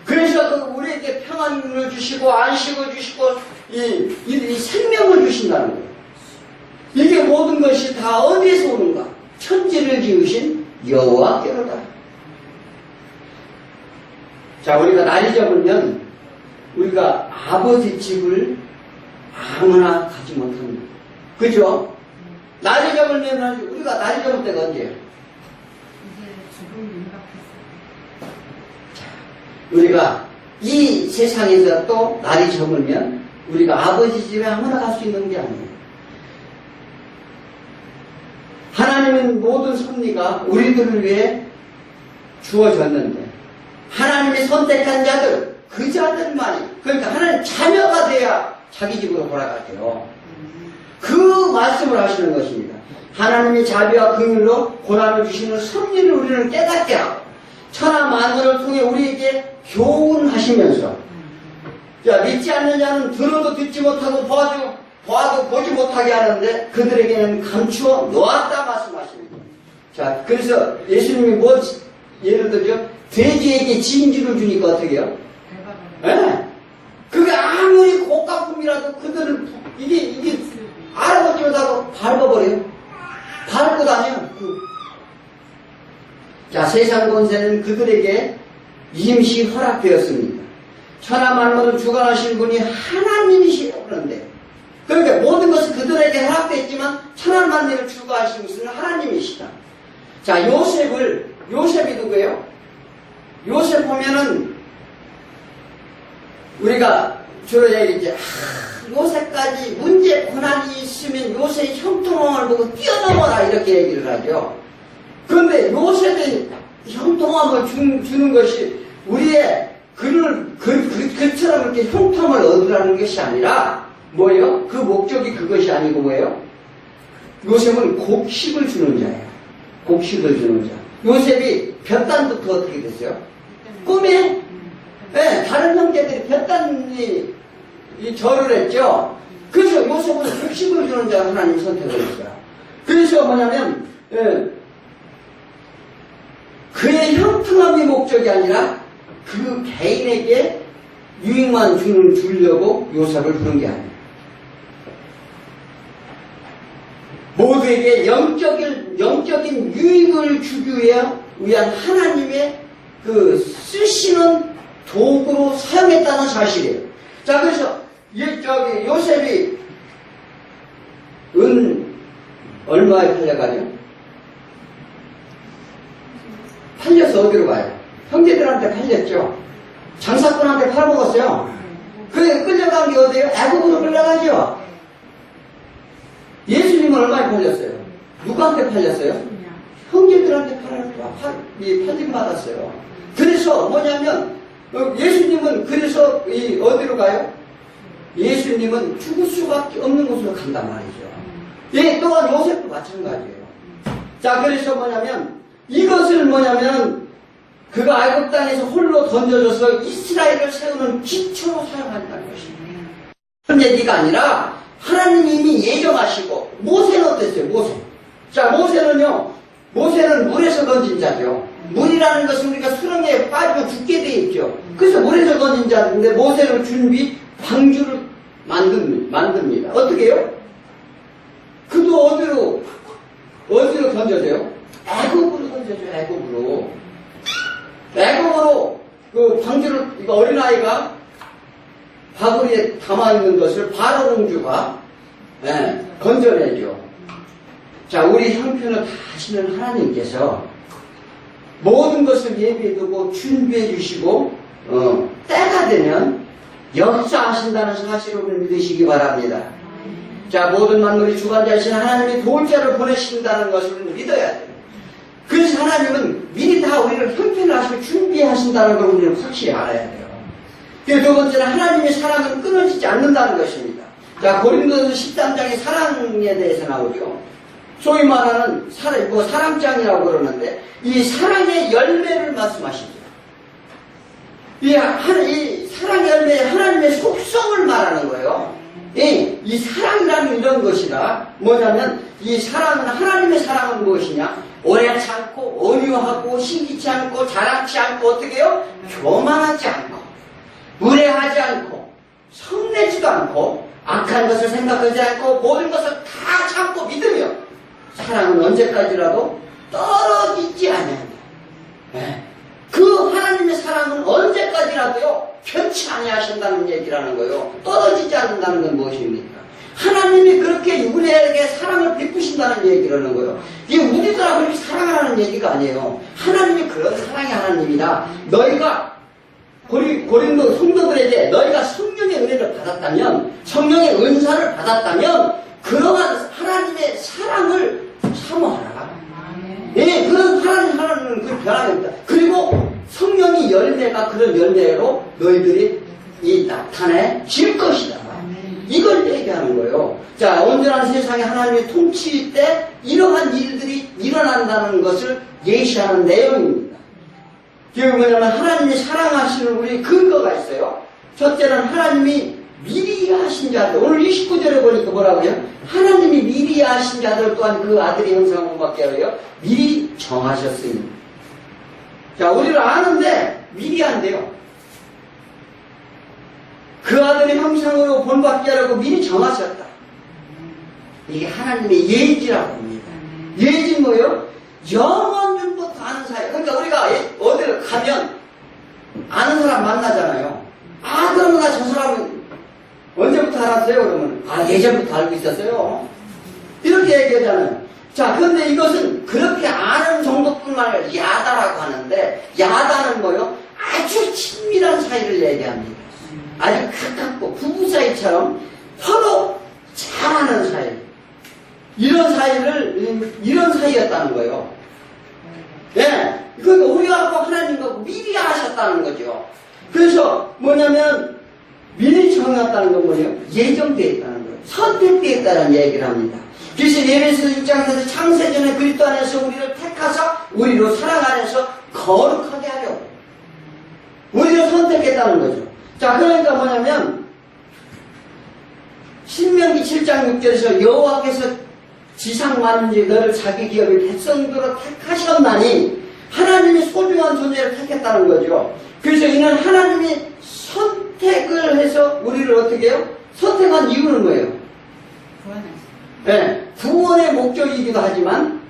그래서 우리에게 평안을 주시고 안식을 주시고 이 생명을 주신다는 거예요. 이게 모든 것이 다 어디에서 오는가? 천지를 지으신 여호와께로다. 자, 우리가 날이 잡으면 우리가 아버지 집을 아무나 가지 못합니다. 그죠? 날이 잡으면 우리가 날이 잡을 때가 언제예요? 이제 죽음 임박했어요. 자, 우리가 이 세상에서 또 날이 저물면 우리가 아버지 집에 아무나 갈 수 있는 게 아니에요. 하나님은 모든 섭리가 우리들을 위해 주어졌는데 하나님이 선택한 자들, 그 자들만이, 그러니까 하나님 자녀가 돼야 자기 집으로 돌아가게요. 그 말씀을 하시는 것입니다. 하나님이 자비와 긍휼로 고난을 주시는 섭리를 우리는 깨닫게 하고 천하 만물을 통해 우리에게 교훈하시면서 자, 믿지 않는 자는 들어도 듣지 못하고 봐도 보지 못하게 하는데 그들에게는 감추어 놓았다 말씀하십니다. 자, 그래서 예수님이 뭐 예를 들죠? 돼지에게 진주를 주니까 어떻게 해요? 예? 그게 아무리 고가품이라도 그들은 이게 알아보지 못하고 밟아버려요. 밟고 다녀. 자, 세상 권세는 그들에게 임시 허락되었습니다. 천하 만물을 주관하신 분이 하나님이시라고 그러는데, 그러니까 모든 것은 그들에게 허락됐지만 천하 만물을 주관하신 분은 하나님이시다. 자, 요셉이 누구예요? 요셉 보면은 우리가 주로 얘기했지. 요셉까지 문제 고난이 있으면 요셉의 형통함을 보고 뛰어넘어라 이렇게 얘기를 하죠. 그런데 요셉의 형통함을 주는 것이 우리의 그처럼 이렇게 형통함을 얻으라는 것이 아니라 뭐예요? 그 목적이 그것이 아니고 뭐예요? 요셉은 곡식을 주는 자예요. 곡식을 주는 자. 요셉이 볕단부터 어떻게 됐어요? 꿈에 네, 다른 형제들이 볕단이 절을 했죠. 그래서 요셉은 곡식을 주는 자 하나님 선택을 했어요. 그래서 뭐냐면 그의 형통함이 목적이 아니라 그 개인에게 유익만 주려고 요셉을 부른 게 아니에요. 모두에게 영적인 유익을 주기 위한 하나님의 그 쓰시는 도구로 사용했다는 사실이에요. 자, 그래서 요셉이 은 얼마에 팔려가죠? 팔려서 어디로 가요? 형제들한테 팔렸죠. 장사꾼한테 팔아먹었어요. 그래 끌려간 게 어디예요? 애국으로 끌려가죠. 예수님은 얼마에 팔렸어요? 누구한테 팔렸어요? 형제들한테 팔림 받았어요. 그래서 뭐냐면 예수님은 그래서 어디로 가요? 예수님은 죽을 수밖에 없는 곳으로 간단 말이죠. 예, 또한 요셉도 마찬가지예요. 자, 그래서 뭐냐면 이것을 뭐냐면 그가 애굽 땅에서 홀로 던져져서 이스라엘을 세우는 기초로 사용한다는 것입니다. 그런 얘기가 아니라 하나님이 이미 예정하시고 모세는 어땠어요? 자, 모세는 물에서 건진 자죠. 물이라는 것은 우리가 수렁에 빠지면 죽게 돼 있죠. 그래서 물에서 건진 자인데 모세는 방주를 만듭니다. 어떻게 해요? 그도 어디로 던져져요? 애굽으로 던져져요. 애굽으로 그 방주를 어린아이가 바구니에 담아있는 것을 바로 공주가 건져내죠. 자, 우리 형편을 다 아시는 하나님께서 모든 것을 예비해두고 준비해 주시고 때가 되면 역사하신다는 사실을 믿으시기 바랍니다. 자, 모든 만물이 주관자이신 하나님이 도울자를 보내신다는 것을 믿어야 돼요. 그래서 하나님은 미리 다 우리를 형편을 하시고 준비하신다는 걸 우리는 확실히 알아야 돼요. 두 번째는 하나님의 사랑은 끊어지지 않는다는 것입니다. 자, 고린도서 13장에 사랑에 대해서 나오죠. 소위 말하는 사랑장이라고 그러는데 이 사랑의 열매를 말씀하시죠. 이 사랑의 열매, 하나님의 속성을 말하는 거예요. 이 사랑이라는 이런 것이라 뭐냐면 이 사랑은 하나님의 사랑은 무엇이냐? 오래 참고 온유하고 시기치 않고 자랑치 않고 어떻게 해요? 교만하지 않고 무례하지 않고 성내지도 않고 악한 것을 생각하지 않고 모든 것을 다 참고 믿으며 사랑은 언제까지라도 떨어지지 않는다. 그 하나님의 사랑은 언제까지라도요 편치 아니하신다는 얘기라는 거예요. 떨어지지 않는다는 건 무엇입니까? 하나님이 그렇게 우리에게 사랑을 베푸신다는 얘기라는 거예요. 이게 우리가 그렇게 사랑하라는 얘기가 아니에요. 하나님이 그런 사랑의 하나님이다. 너희가 고린도 성도들에게 너희가 성령의 은혜를 받았다면, 성령의 은사를 받았다면 그러한 하나님의 사랑을 사모하라. 예, 그런 하나님은 그 변함이 없다. 그리고 성령의 열매가 그런 열매로 너희들이 나타내질 것이다. 이걸 얘기하는 거예요. 자, 온전한 세상에 하나님의 통치 때 이러한 일들이 일어난다는 것을 예시하는 내용입니다. 그게 뭐냐면 하나님이 사랑하시는 우리 근거가 있어요. 첫째는 하나님이 미리 하신 자들. 오늘 29절에 보니까 뭐라고요? 하나님이 미리 하신 자들 또한 그 아들의 형상을 받게 하여 미리 정하셨으니. 자, 우리를 아는데 미리 한대요. 그 아들의 형상으로 본받게 하라고 미리 정하셨다. 이게 하나님의 예지라고 합니다. 예지는 뭐예요? 영원전부터 아는 사이. 그러니까 우리가 어디를 가면 아는 사람 만나잖아요. 아, 그러면 나 저 사람은 언제부터 알았어요? 그러면 예전부터 알고 있었어요. 이렇게 얘기하잖아요. 자, 그런데 이것은 그렇게 아는 정도뿐만 아니라 야다라고 하는데, 야다는 뭐요? 아주 친밀한 사이를 얘기합니다. 아주 가깝고 부부 사이처럼 서로 잘 아는 사이. 이런 사이였다는 거예요. 예. 그러니까 우리하고 하나님과 미리 아셨다는 거죠. 그래서 뭐냐면, 미리 정했다는 건 뭐예요? 예정되어 있다는 거예요. 선택되어 있다는 얘기를 합니다. 그래서 예배에서 6장에서 창세전에 그리스도 안에서 우리를 택하사 우리로 사랑 안에서 거룩하게 하려고. 우리를 선택했다는 거죠. 자, 그러니까 뭐냐면, 신명기 7장 6절에서 여호와께서 지상 만민이 너를 자기 기업의 백성으로 택하셨나니 하나님이 소중한 존재를 택했다는 거죠. 그래서 이는 하나님이 선택을 해서 우리를 어떻게 해요? 선택한 이유는 뭐예요? 네, 구원의 목적이기도 하지만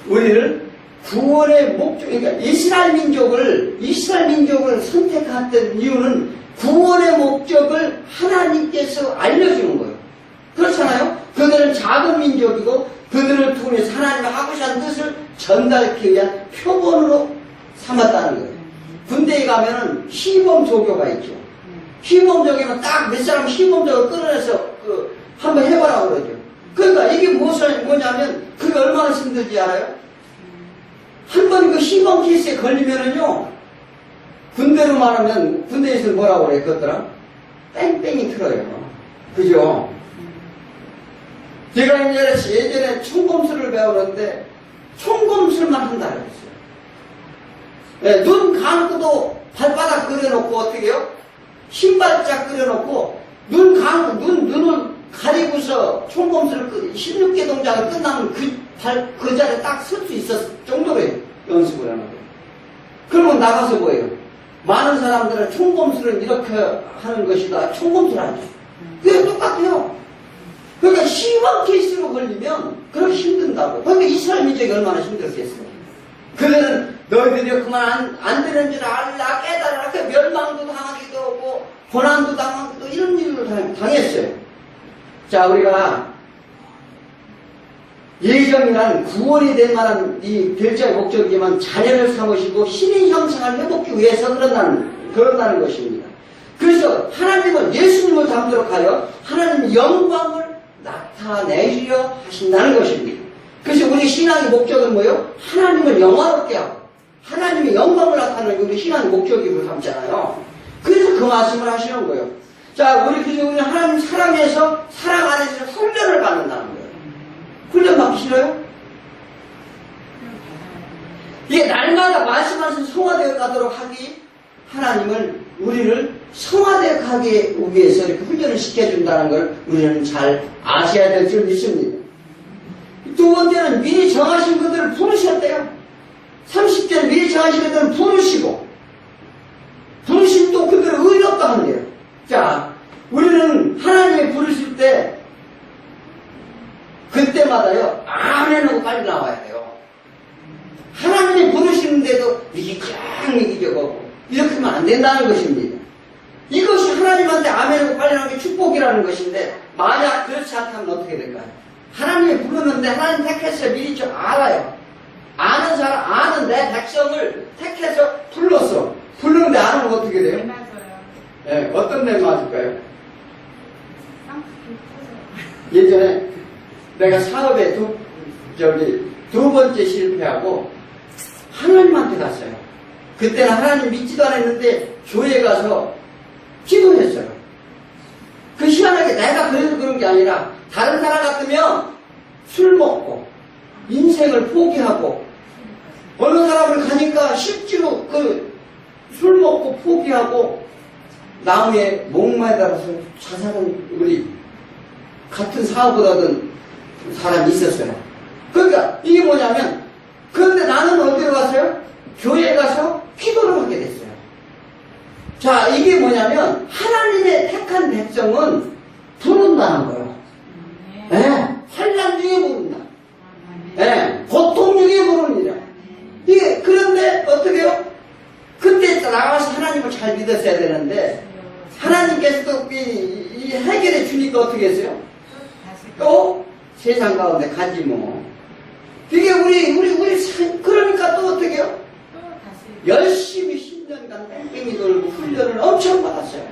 우리를 구원의 목적, 그러니까 이스라엘 민족을 선택했던 이유는 구원의 목적을 하나님께서 알려주는 거예요. 그렇잖아요? 그들은 작은 민족이고 그들을 통해서 하나님의 하고 싶은 뜻을 전달하기 위한 표본으로 삼았다는 거예요. 군대에 가면은 시범조교가 있죠. 시범조교는 딱 몇 사람 시범조교 끌어내서 한번 해보라고 그러죠. 그러니까 이게 뭐냐면 그게 얼마나 힘들지 알아요? 한 번 그 시범 케이스에 걸리면은요, 군대로 말하면 군대에서는 뭐라고 그래 그것들아? 뺑뺑이 틀어요. 그죠? 제가 예전에 총검술을 배우는데 총검술만 한다 그랬어요. 네, 눈 감고도 발바닥 그려놓고 어떻게 해요? 신발짝 그려놓고 눈 감고 눈을 가리고서 총검술을 16개 동작을 끝나면 그 자리에 딱 설 수 있었을 정도로 연습을 하는 거예요. 그러면 나가서 뭐예요? 많은 사람들은 총검술은 이렇게 하는 것이다. 총검술 하죠. 그게 똑같아요. 그러니까 시범 케이스로 걸리면 그렇게 힘든다고. 그러니까 이스라엘 민족이 얼마나 힘들었겠어요. 그들은 너희들이 그만 안 되는 줄 알라 깨달아라. 그 멸망도 당하기도 하고 고난도 당하기도 이런 일을 당했어요. 자, 우리가 예정이란 구원이 될 만한 이 별자의 목적이지만 자녀를 삼으시고 신의 형상을 회복하기 위해서 그런다는 것입니다. 그래서 하나님은 예수님을 닮도록 하여 하나님의 영광을 나타내시려 하신다는 것입니다. 그래서 우리 신앙의 목적은 뭐예요? 하나님을 영화롭게 하고 하나님의 영광을 나타내는 게 우리 신앙의 목적이라고 삼잖아요. 그래서 그 말씀을 하시는 거예요. 자, 우리는 하나님 사랑해서 사랑 안에서 훈련을 받는다는 거예요. 훈련 받기 싫어요? 이게 날마다 말씀하신 성화되어 가도록 하기, 하나님은 우리를 성화되어 가기 위해서 이렇게 훈련을 시켜준다는 걸 우리는 잘 아셔야 될 줄 믿습니다. 두 번째는 미리 정하신 그들을 부르셨대요. 30절에 미리 정하신 그들을 부르시고, 부르신 또 그들을 의롭다 한대요. 자, 우리는 하나님이 부르실 때, 그때마다요, 아멘 하고 빨리 나와야 돼요. 하나님이 부르시는데도 이기적이고, 이렇게 하면 안 된다는 것입니다. 이것이 하나님한테 아멘 하고 빨리 나오는 게 축복이라는 것인데, 만약 그렇지 않다면 어떻게 될까요? 하나님이 부르는데, 하나님 택해서 미리 좀 알아요. 아는 사람, 아는 내 백성을 택해서 불렀어. 부르는데 안 오면 어떻게 돼요? 맞아요. 네, 어떤 내 맞을까요? 예전에 내가 사업에 두 번째 실패하고 하나님한테 갔어요. 그때는 하나님 믿지도 않았는데 교회에 가서 기도했어요. 그 희한하게 내가 그래서 그런 게 아니라 다른 사람 같으면 술 먹고 인생을 포기하고 어느 사람을 가니까 실제로 술 먹고 포기하고 나무에 목매달아서 자살한 우리 같은 사업을 하던 사람이 있었어요. 그러니까 이게 뭐냐면, 그런데 나는 어디로 갔어요? 교회에 가서 기도를 하게 됐어요. 자, 이게 뭐냐면 하나님의 택한 백성은 부른다는 거예요. 예, 환난 중에 부른다. 예, 고통 중에 부릅니다. 이게 그런데 어떻게 해요? 그때 나가서 하나님을 잘 믿었어야 되는데 하나님께서도 이 해결해 주니까 어떻게 했어요? 또 세상 가운데 가지 뭐. 그게 우리 그러니까 또 어떻게 해요? 열심히 10년간 뺑뺑이 돌고 훈련을 엄청 받았어요.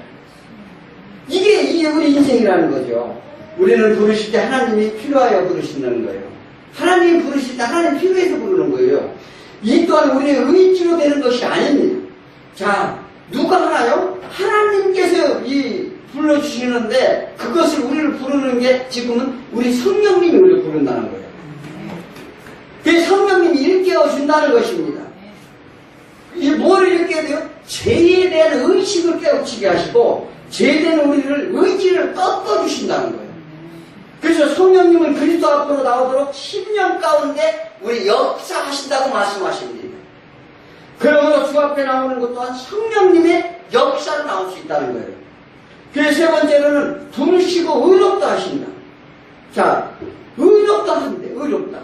이게 우리 인생이라는 거죠. 우리는 부르실 때 하나님이 필요하여 부르신다는 거예요. 하나님이 부르실 때 하나님 필요해서 부르는 거예요. 이 또한 우리의 의지로 되는 것이 아닙니다. 자, 누가 하나요? 하나님께서 불러주시는데 그것을 우리를 부르는 게 지금은 우리 성령님이 우리를 부른다는 거예요. 그 성령님이 일깨워 준다는 것입니다. 이 뭐를 일깨워야 돼요? 죄에 대한 의식을 깨우치게 하시고 죄에 대한 우리를 의지를 꺾어주신다는 거예요. 그래서 성령님은 그리스도 앞으로 나오도록 10년 가운데 우리 역사하신다고 말씀하십니다. 그러므로 주 앞에 나오는 것 또한 성령님의 역사로 나올 수 있다는 거예요. 그래서 세 번째로는 부르시고 의롭다 하신다. 자, 의롭다 한대, 의롭다.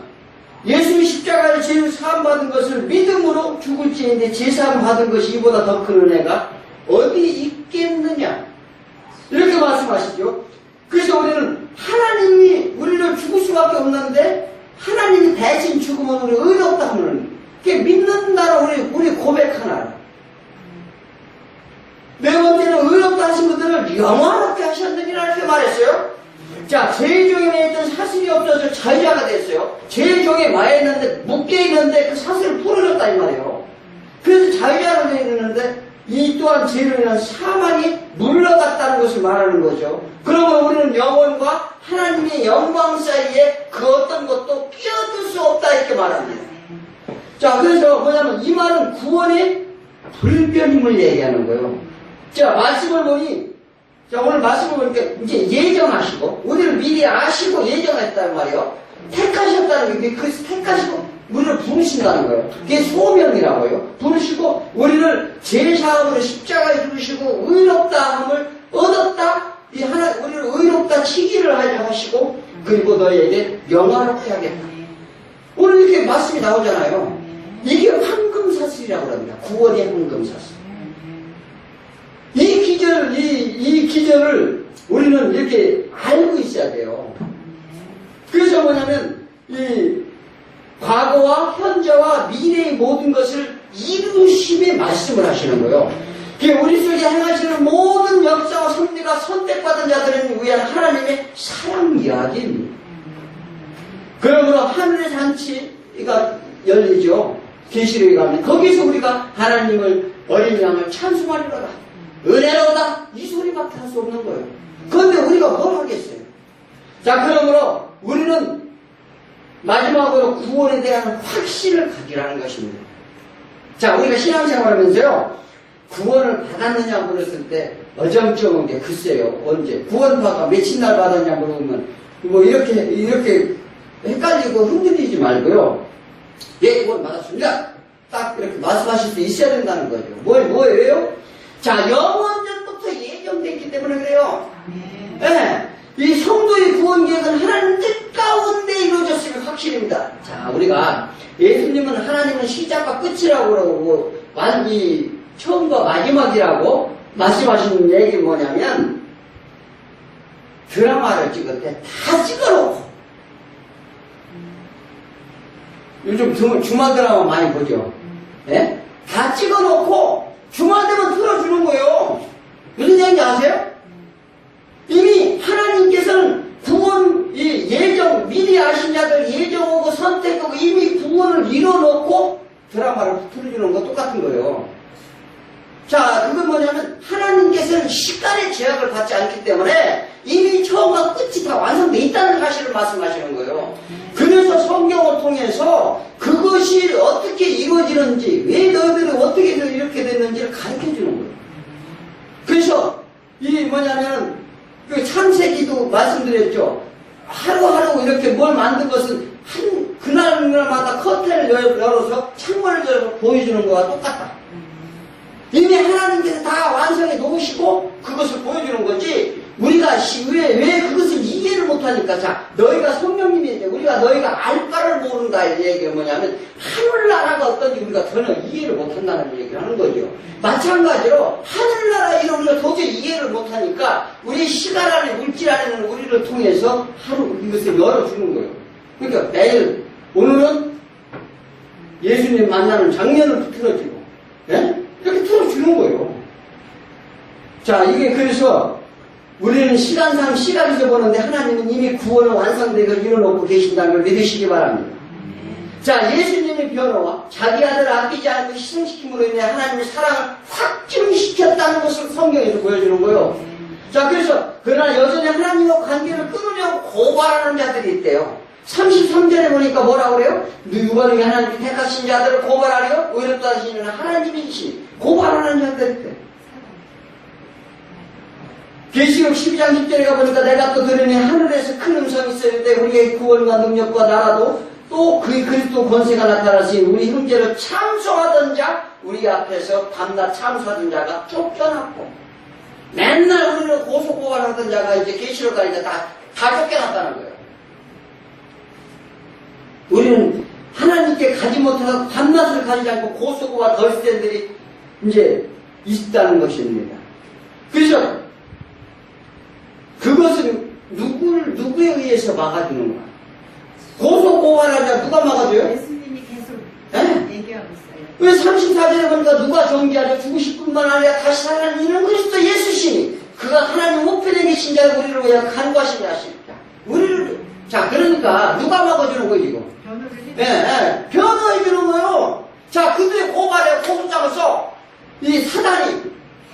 예수의 십자가의 죄를 사함받은 것을 믿음으로 죽을지인데 제사함 받은 것이 이보다 더 큰 은혜가 어디 있겠느냐. 이렇게 말씀하시죠. 그래서 우리는 하나님이 우리를 죽을 수밖에 없는데 하나님이 대신 죽으면 우리 의롭다 하면 그게 믿는다는 우리 고백 하나. 네 번째는 의롭다 하신 분들을 영화롭게 하셨느니라 이렇게 말했어요. 자, 죄종에 있던 사슬이 없어서 자유자가 됐어요. 죄종에 마했는데 묶여있는데 그 사슬을 풀어줬다 이 말이에요. 그래서 자유자가 되었는데 이 또한 죄로 인한 사망이 물러갔다는 것을 말하는 거죠. 그러면 우리는 영혼과 하나님의 영광 사이에 그 어떤 것도 끼어들 수 없다 이렇게 말합니다. 자, 그래서 뭐냐면 이 말은 구원의 불변임을 얘기하는 거예요. 자, 말씀을 보니, 자, 오늘 말씀을 보니까 이제 예정하시고, 우리를 미리 아시고 예정하셨다는 말이에요. 택하셨다는 게, 그래서 택하시고, 우리를 부르신다는 거예요. 그게 소명이라고 해요. 부르시고, 우리를 제사함으로 십자가에 죽으시고, 의롭다함을 얻었다, 우리를 의롭다 치기를 하려 하시고, 그리고 너에게 영화롭게 하겠다. 오늘 이렇게 말씀이 나오잖아요. 이게 황금사슬이라고 합니다. 구원의 황금사슬. 이 기절을 우리는 이렇게 알고 있어야 돼요. 그래서 뭐냐면, 이 과거와 현재와 미래의 모든 것을 이루심의 말씀을 하시는 거예요. 우리 속에 행하시는 모든 역사와 섭리가 선택받은 자들을 위한 하나님의 사랑 이야기입니다. 그러므로 하늘의 잔치가 열리죠. 계시록에 가면 거기서 우리가 하나님을 어린 양을 찬송하리로다. 은혜로다. 이 소리밖에 할 수 없는 거예요. 그런데 우리가 뭘 하겠어요? 자, 그러므로 우리는 마지막으로 구원에 대한 확신을 가지라는 것입니다. 자, 우리가 신앙생활 하면서요, 구원을 받았느냐 물었을 때 어정쩡한 게 글쎄요, 언제 구원받아 며칠 날 받았냐 물으면 뭐 이렇게 헷갈리고 흔들리지 말고요. 예, 구원 받았습니다. 딱 이렇게 말씀하실 수 있어야 된다는 거죠. 뭐예요? 자, 영원전부터 예정됐기 때문에 그래요. 예, 이 성도의 구원 계획은 하나님 뜻 가운데 이루어졌음이 확실입니다. 자, 우리가 예수님은 하나님은 시작과 끝이라고 그러고 이 처음과 마지막이라고 말씀하시는 얘기 뭐냐면 드라마를 찍을 때 다 찍어놓고 요즘 주말 드라마 많이 보죠. 예? 다 찍어놓고 주말 되면 틀어주는 거예요. 무슨 얘기인지 아세요? 이미 하나님께서는 구원 예정 미리 아신 자들 예정하고 선택하고 이미 구원을 이뤄놓고 드라마를 틀어주는 거 똑같은 거예요. 자, 그건 뭐냐면 하나님께서는 시간의 제약을 받지 않기 때문에 이미 처음과 끝이 다 완성되어 있다는 사실을 말씀하시는 거예요. 그래서 성경을 통해서 그것이 어떻게 이루어지는지, 왜 너희들이 어떻게 이렇게 됐는지를 가르쳐 주는 거예요. 그래서 이 뭐냐면 그 창세기도 말씀드렸죠. 하루하루 이렇게 뭘 만든 것은 그날마다 커튼을 열어서 창문을 열어서 보여주는 거와 똑같다. 이미 하나님께서 다 완성해 놓으시고 그것을 보여주는 거지. 우리가 왜 그것을 이해를 못하니까. 자, 너희가 성령님이 이제 우리가 너희가 알 바를 모른다 이 얘기가 뭐냐면 하늘나라가 어떤지 우리가 전혀 이해를 못한다는 얘기를 하는 거죠. 마찬가지로 하늘나라 이런 우리가 도저히 이해를 못하니까 우리 시간 안에 물질 안에는 우리를 통해서 하루 이것을 열어주는 거예요. 그러니까 매일 오늘은 예수님 만나는 장면을 틀어주고, 예? 이렇게 틀어주는 거예요. 자, 이게 그래서 우리는 시간상 시각에서 보는데 하나님은 이미 구원을 완성되고 이뤄놓고 계신다는 걸 믿으시기 바랍니다. 자, 예수님의 변호와 자기 아들을 아끼지 않고 희생시킴으로 인해 하나님의 사랑을 확증시켰다는 것을 성경에서 보여주는 거예요. 자, 그래서 그러나 여전히 하나님과 관계를 끊으려고 고발하는 자들이 있대요. 33절에 보니까 뭐라고 그래요? 누가 능히 하나님께 택하신 자들을 고발하려 의롭다 하시는 하나님이시니 고발하는 자들이 있대요. 계시록 12장 10절에 가보니까 내가 또 들으니 하늘에서 큰 음성이 있을 때 우리의 구원과 능력과 나라도 또 그의 그리스도 권세가 나타나시니 우리 형제를 참소하던 자 우리 앞에서 밤낮 참소하던 자가 쫓겨났고 맨날 우리를 고소고발하던 자가 이제 계시록 가니까 다 쫓겨났다는 거예요. 우리는 하나님께 가지 못해서 밤낮을 가지지 않고 고소고발 덜스탠들이 이제 있다는 것입니다. 그래서 그것은 누구에 의해서 막아주는 거야? 고소고발하자 누가 막아줘요? 예수님이 계속 네? 얘기하고 있어요. 왜 34절에 보니까 누가 정죄하려 죽으실 뿐만 아니라 다시 살아나는 이는 그리스도 예수시니 그가 하나님 우편에 계신 자를 우리를 위하여 간구하시냐 하십니다. 우리를 자 그러니까 누가 막아주는 거예요 지금? 변호를 예, 변호해주는 거예요. 자 그들의 고발에 고소장을 써. 이 사단이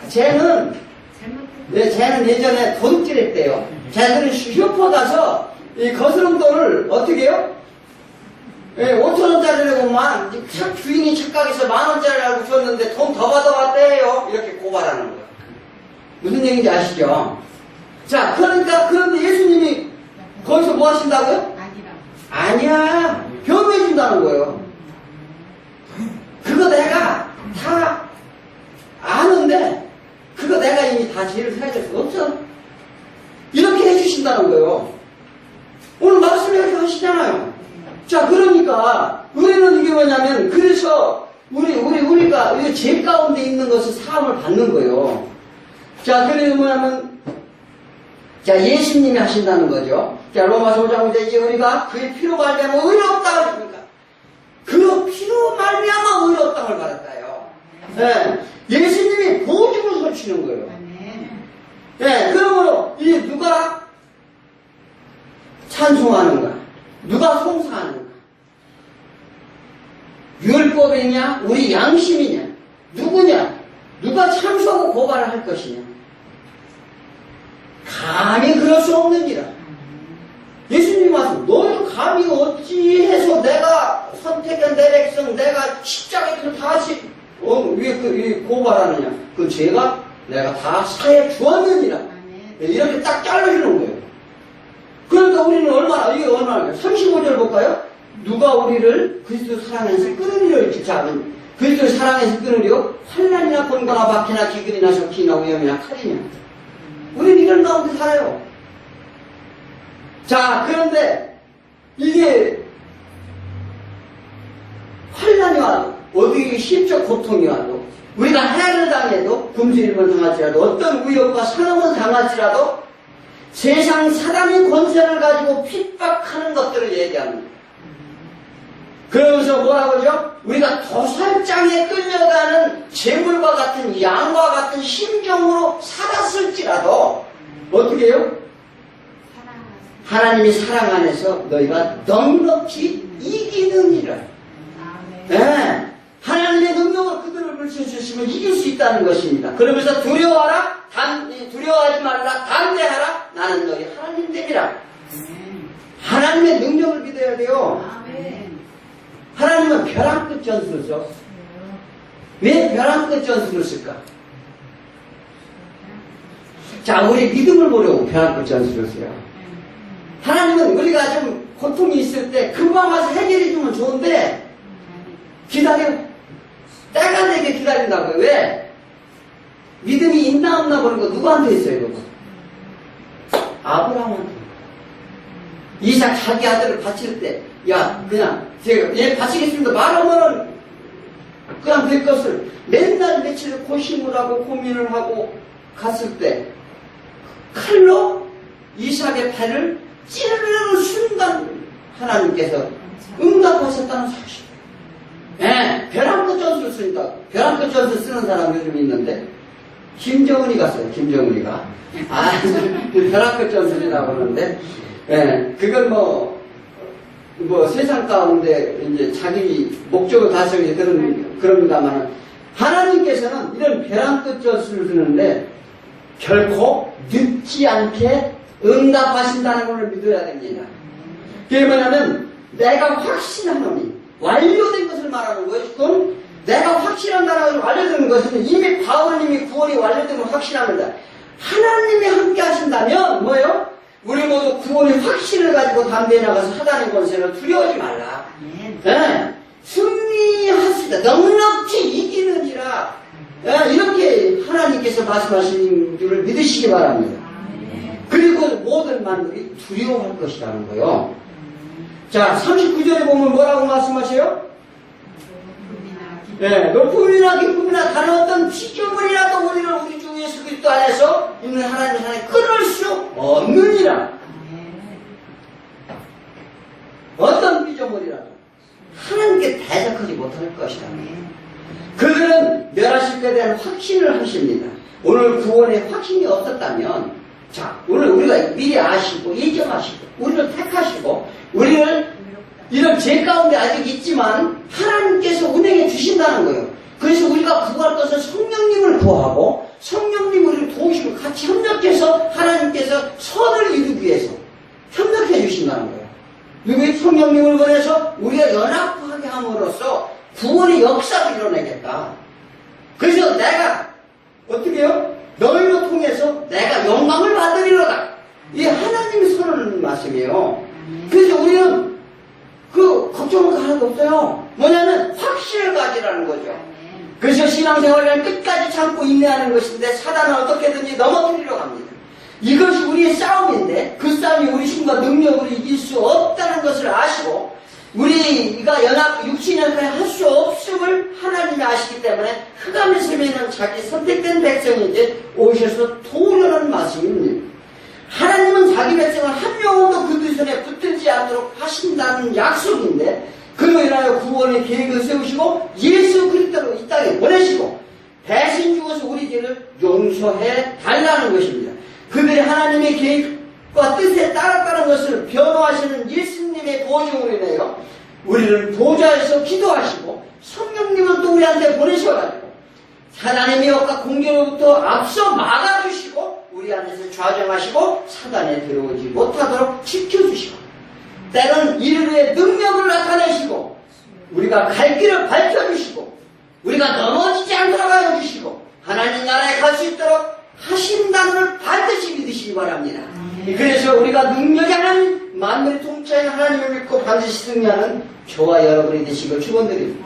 쟤는 예전에 돈질했대요. 쟤들은 슈퍼 가서 이 거스름돈을 어떻게 해요? 예, 5,000원짜리라고만 주인이 착각해서 10,000원짜리라고 줬는데 돈 더 받아왔대요. 이렇게 고발하는 거예요. 무슨 얘기인지 아시죠? 자, 그런데 예수님이 거기서 뭐 하신다고요? 아니야. 변호해준다는 거예요. 그거 내가 다 아는데 그거 내가 이미 다 죄를 사해줄 수 없어. 이렇게 해주신다는 거예요. 오늘 말씀을 이렇게 하시잖아요. 자, 그러니까 우리는 이게 뭐냐면 그래서 우리가 죄 가운데 있는 것을 사함을 받는 거예요. 자, 그래서 뭐냐면 자, 예수님이 하신다는 거죠. 자, 로마서 5장 5절 이제 우리가 그의 피로 말미암아 의롭다 하십니까? 그 피로 말미암아 의롭다를 받았다요. 네. 예수님이 보증을 서치는 거예요. 네, 그러므로 이 누가 찬송하는가? 누가 송사하는가? 율법이냐? 우리 양심이냐? 누구냐? 누가 참소하고 고발을 할 것이냐? 감히 그럴 수 없는지라. 예수님이 말씀, 너는 감히 어찌해서 내가 선택한 내 백성, 내가 십자가에서 다시 왜 고발하느냐? 그 죄가 내가 다 사해 주었느니라. 이렇게 딱 잘라주는 거예요. 그러니까 우리는 이게 얼마나, 35절 볼까요? 누가 우리를 그리스도 사랑에서 끊으리려 자, 그리스도 사랑에서 끊으려 환난이나 곤고나 박해나 기근이나 적기나 위험이나 칼이냐. 우리는 이런 가운데 살아요. 자, 그런데 이게 환난이 와도 어디 심적 고통이 와도 우리가 해를 당해도 굶주림을 당할지라도 어떤 위협과 상함을 당할지라도 세상 사람의 권세를 가지고 핍박하는 것들을 얘기합니다. 그러면서 뭐라고 하죠? 우리가 도살장에 끌려가는 재물과 같은 양과 같은 심정으로 살았을지라도 어떻게 해요? 하나님이 사랑 안에서 너희가 넉넉히 이기느니라. 네. 하나님의 능력을 그들을 물려주시면 이길 수 있다는 것입니다. 그러면서 두려워하지 말라, 담대하라, 나는 너희 하나님 되리라. 하나님의 능력을 믿어야 돼요. 하나님은 벼랑 끝 전술을 써. 왜 벼랑 끝 전술을 쓸까? 자, 우리 믿음을 보려고 변화꽃 전술을 써요. 하나님은 우리가 좀 고통이 있을 때 금방 와서 해결해 주면 좋은데 기다려. 때가 되게 기다린다고요. 왜? 믿음이 있나 없나 보는 거 누구한테 있어요, 그거? 아브라함한테. 이삭 자기 아들을 바칠 때, 야, 그냥, 제가, 얘 바치겠습니다. 말하면은, 그냥 될 것을 맨날 며칠 고심을 하고 고민을 하고 갔을 때, 칼로 이삭의 팔을 찌르는 순간 하나님께서 응답하셨다는 사실. 예, 벼랑끝 전술 쓰니까, 벼랑끝 전술 쓰는 사람 요즘 있는데, 김정은이가 써요, 김정은이가. 아, 벼랑끝 전술이라고 하는데, 예, 그건 뭐 세상 가운데 이제 자기 목적을 달성해 그럽니다만, 하나님께서는 이런 벼랑끝 전술을 쓰는데, 결코 늦지 않게 응답하신다는 걸 믿어야 됩니다. 그게 뭐냐면, 내가 확신하노니, 완료된 것을 말하는 거예요. 그건 내가 확신한다는 것을 완료되는 것은 이미 바울님이 구원이 완료된 걸 확신합니다. 하나님이 함께 하신다면 뭐예요? 우리 모두 구원의 확신을 가지고 담대히 나가서 사단의 권세를 두려워하지 말라. 네. 승리하시다. 넉넉히 이기느니라. 네. 이렇게 하나님께서 말씀하신 줄을 믿으시기 바랍니다. 그리고 모든 만물이 두려워할 것이라는 거예요. 자, 39절에 보면 뭐라고 말씀하세요? 네, 높음이나 기쁨이나 다른 어떤 피조물이라도 우리를 우리 주 예수 그리스도 안에서 있는 하나님의 사랑에 끊을 수 없느니라. 어떤 피조물이라도 하나님께 대적하지 못할 것이다. 그들은 멸하실 것에 대한 확신을 하십니다. 오늘 구원에 확신이 없었다면, 자, 오늘 우리가 미리 아시고 예정하시고 우리를 택하시고 우리를 이런 죄 가운데 아직 있지만 하나님께서 운행해 주신다는 거예요. 그래서 우리가 구할 것은 성령님을 구하고 성령님 우리를 도우시고 같이 협력해서 하나님께서 선을 이루기 위해서 협력해 주신다는 거예요. 누구의 성령님을 보내서 우리가 연합하게 함으로써 구원의 역사를 이뤄내겠다. 그래서 내가 어떻게 해요? 너희를 통해서 내가 영광을 받으리로다. 이게 하나님이 선언하는 말씀이에요. 그래서 우리는 그 걱정할 거 하나도 없어요. 뭐냐면 확신을 가지라는 거죠. 그래서 신앙생활을 끝까지 참고 인내하는 것인데 사단은 어떻게든지 넘어뜨리려고 합니다. 이것이 우리의 싸움인데 그 싸움이 우리 힘과 능력으로 이길 수 없다는 것을 아시고 우리가 연합 육신연합을 할 수 없음을 하나님이 아시기 때문에 흑암의 섬에 있는 자기 선택된 백성이 이제 오셔서 도우려는 말씀입니다. 하나님은 자기 백성을 한 명도 그 두 손에 붙들지 않도록 하신다는 약속인데 그로 인하여 구원의 계획을 세우시고 예수 그리스도로 이 땅에 보내시고 대신 죽어서 우리 죄를 용서해 달라는 것입니다. 그들이 하나님의 계획과 뜻에 따랐다는 것을 변호하시는 예수님의 보증으로 인하여 우리를 보좌에서 기도하시고 성령님은 또 우리한테 보내셔가지고 사단의 미혹과 공격으로부터 앞서 막아주시고 우리 안에서 좌정하시고 사단에 들어오지 못하도록 지켜주시고 때는 이르르의 능력을 나타내시고 우리가 갈 길을 밝혀주시고 우리가 넘어지지 않도록 하여주시고 하나님 나라에 갈 수 있도록 하신다는 걸 반드시 믿으시기 바랍니다. 그래서 우리가 능력이 하나님 만물의 통치하는 하나님을 믿고 반드시 승리하는 저와 여러분이 되시길 축원드립니다.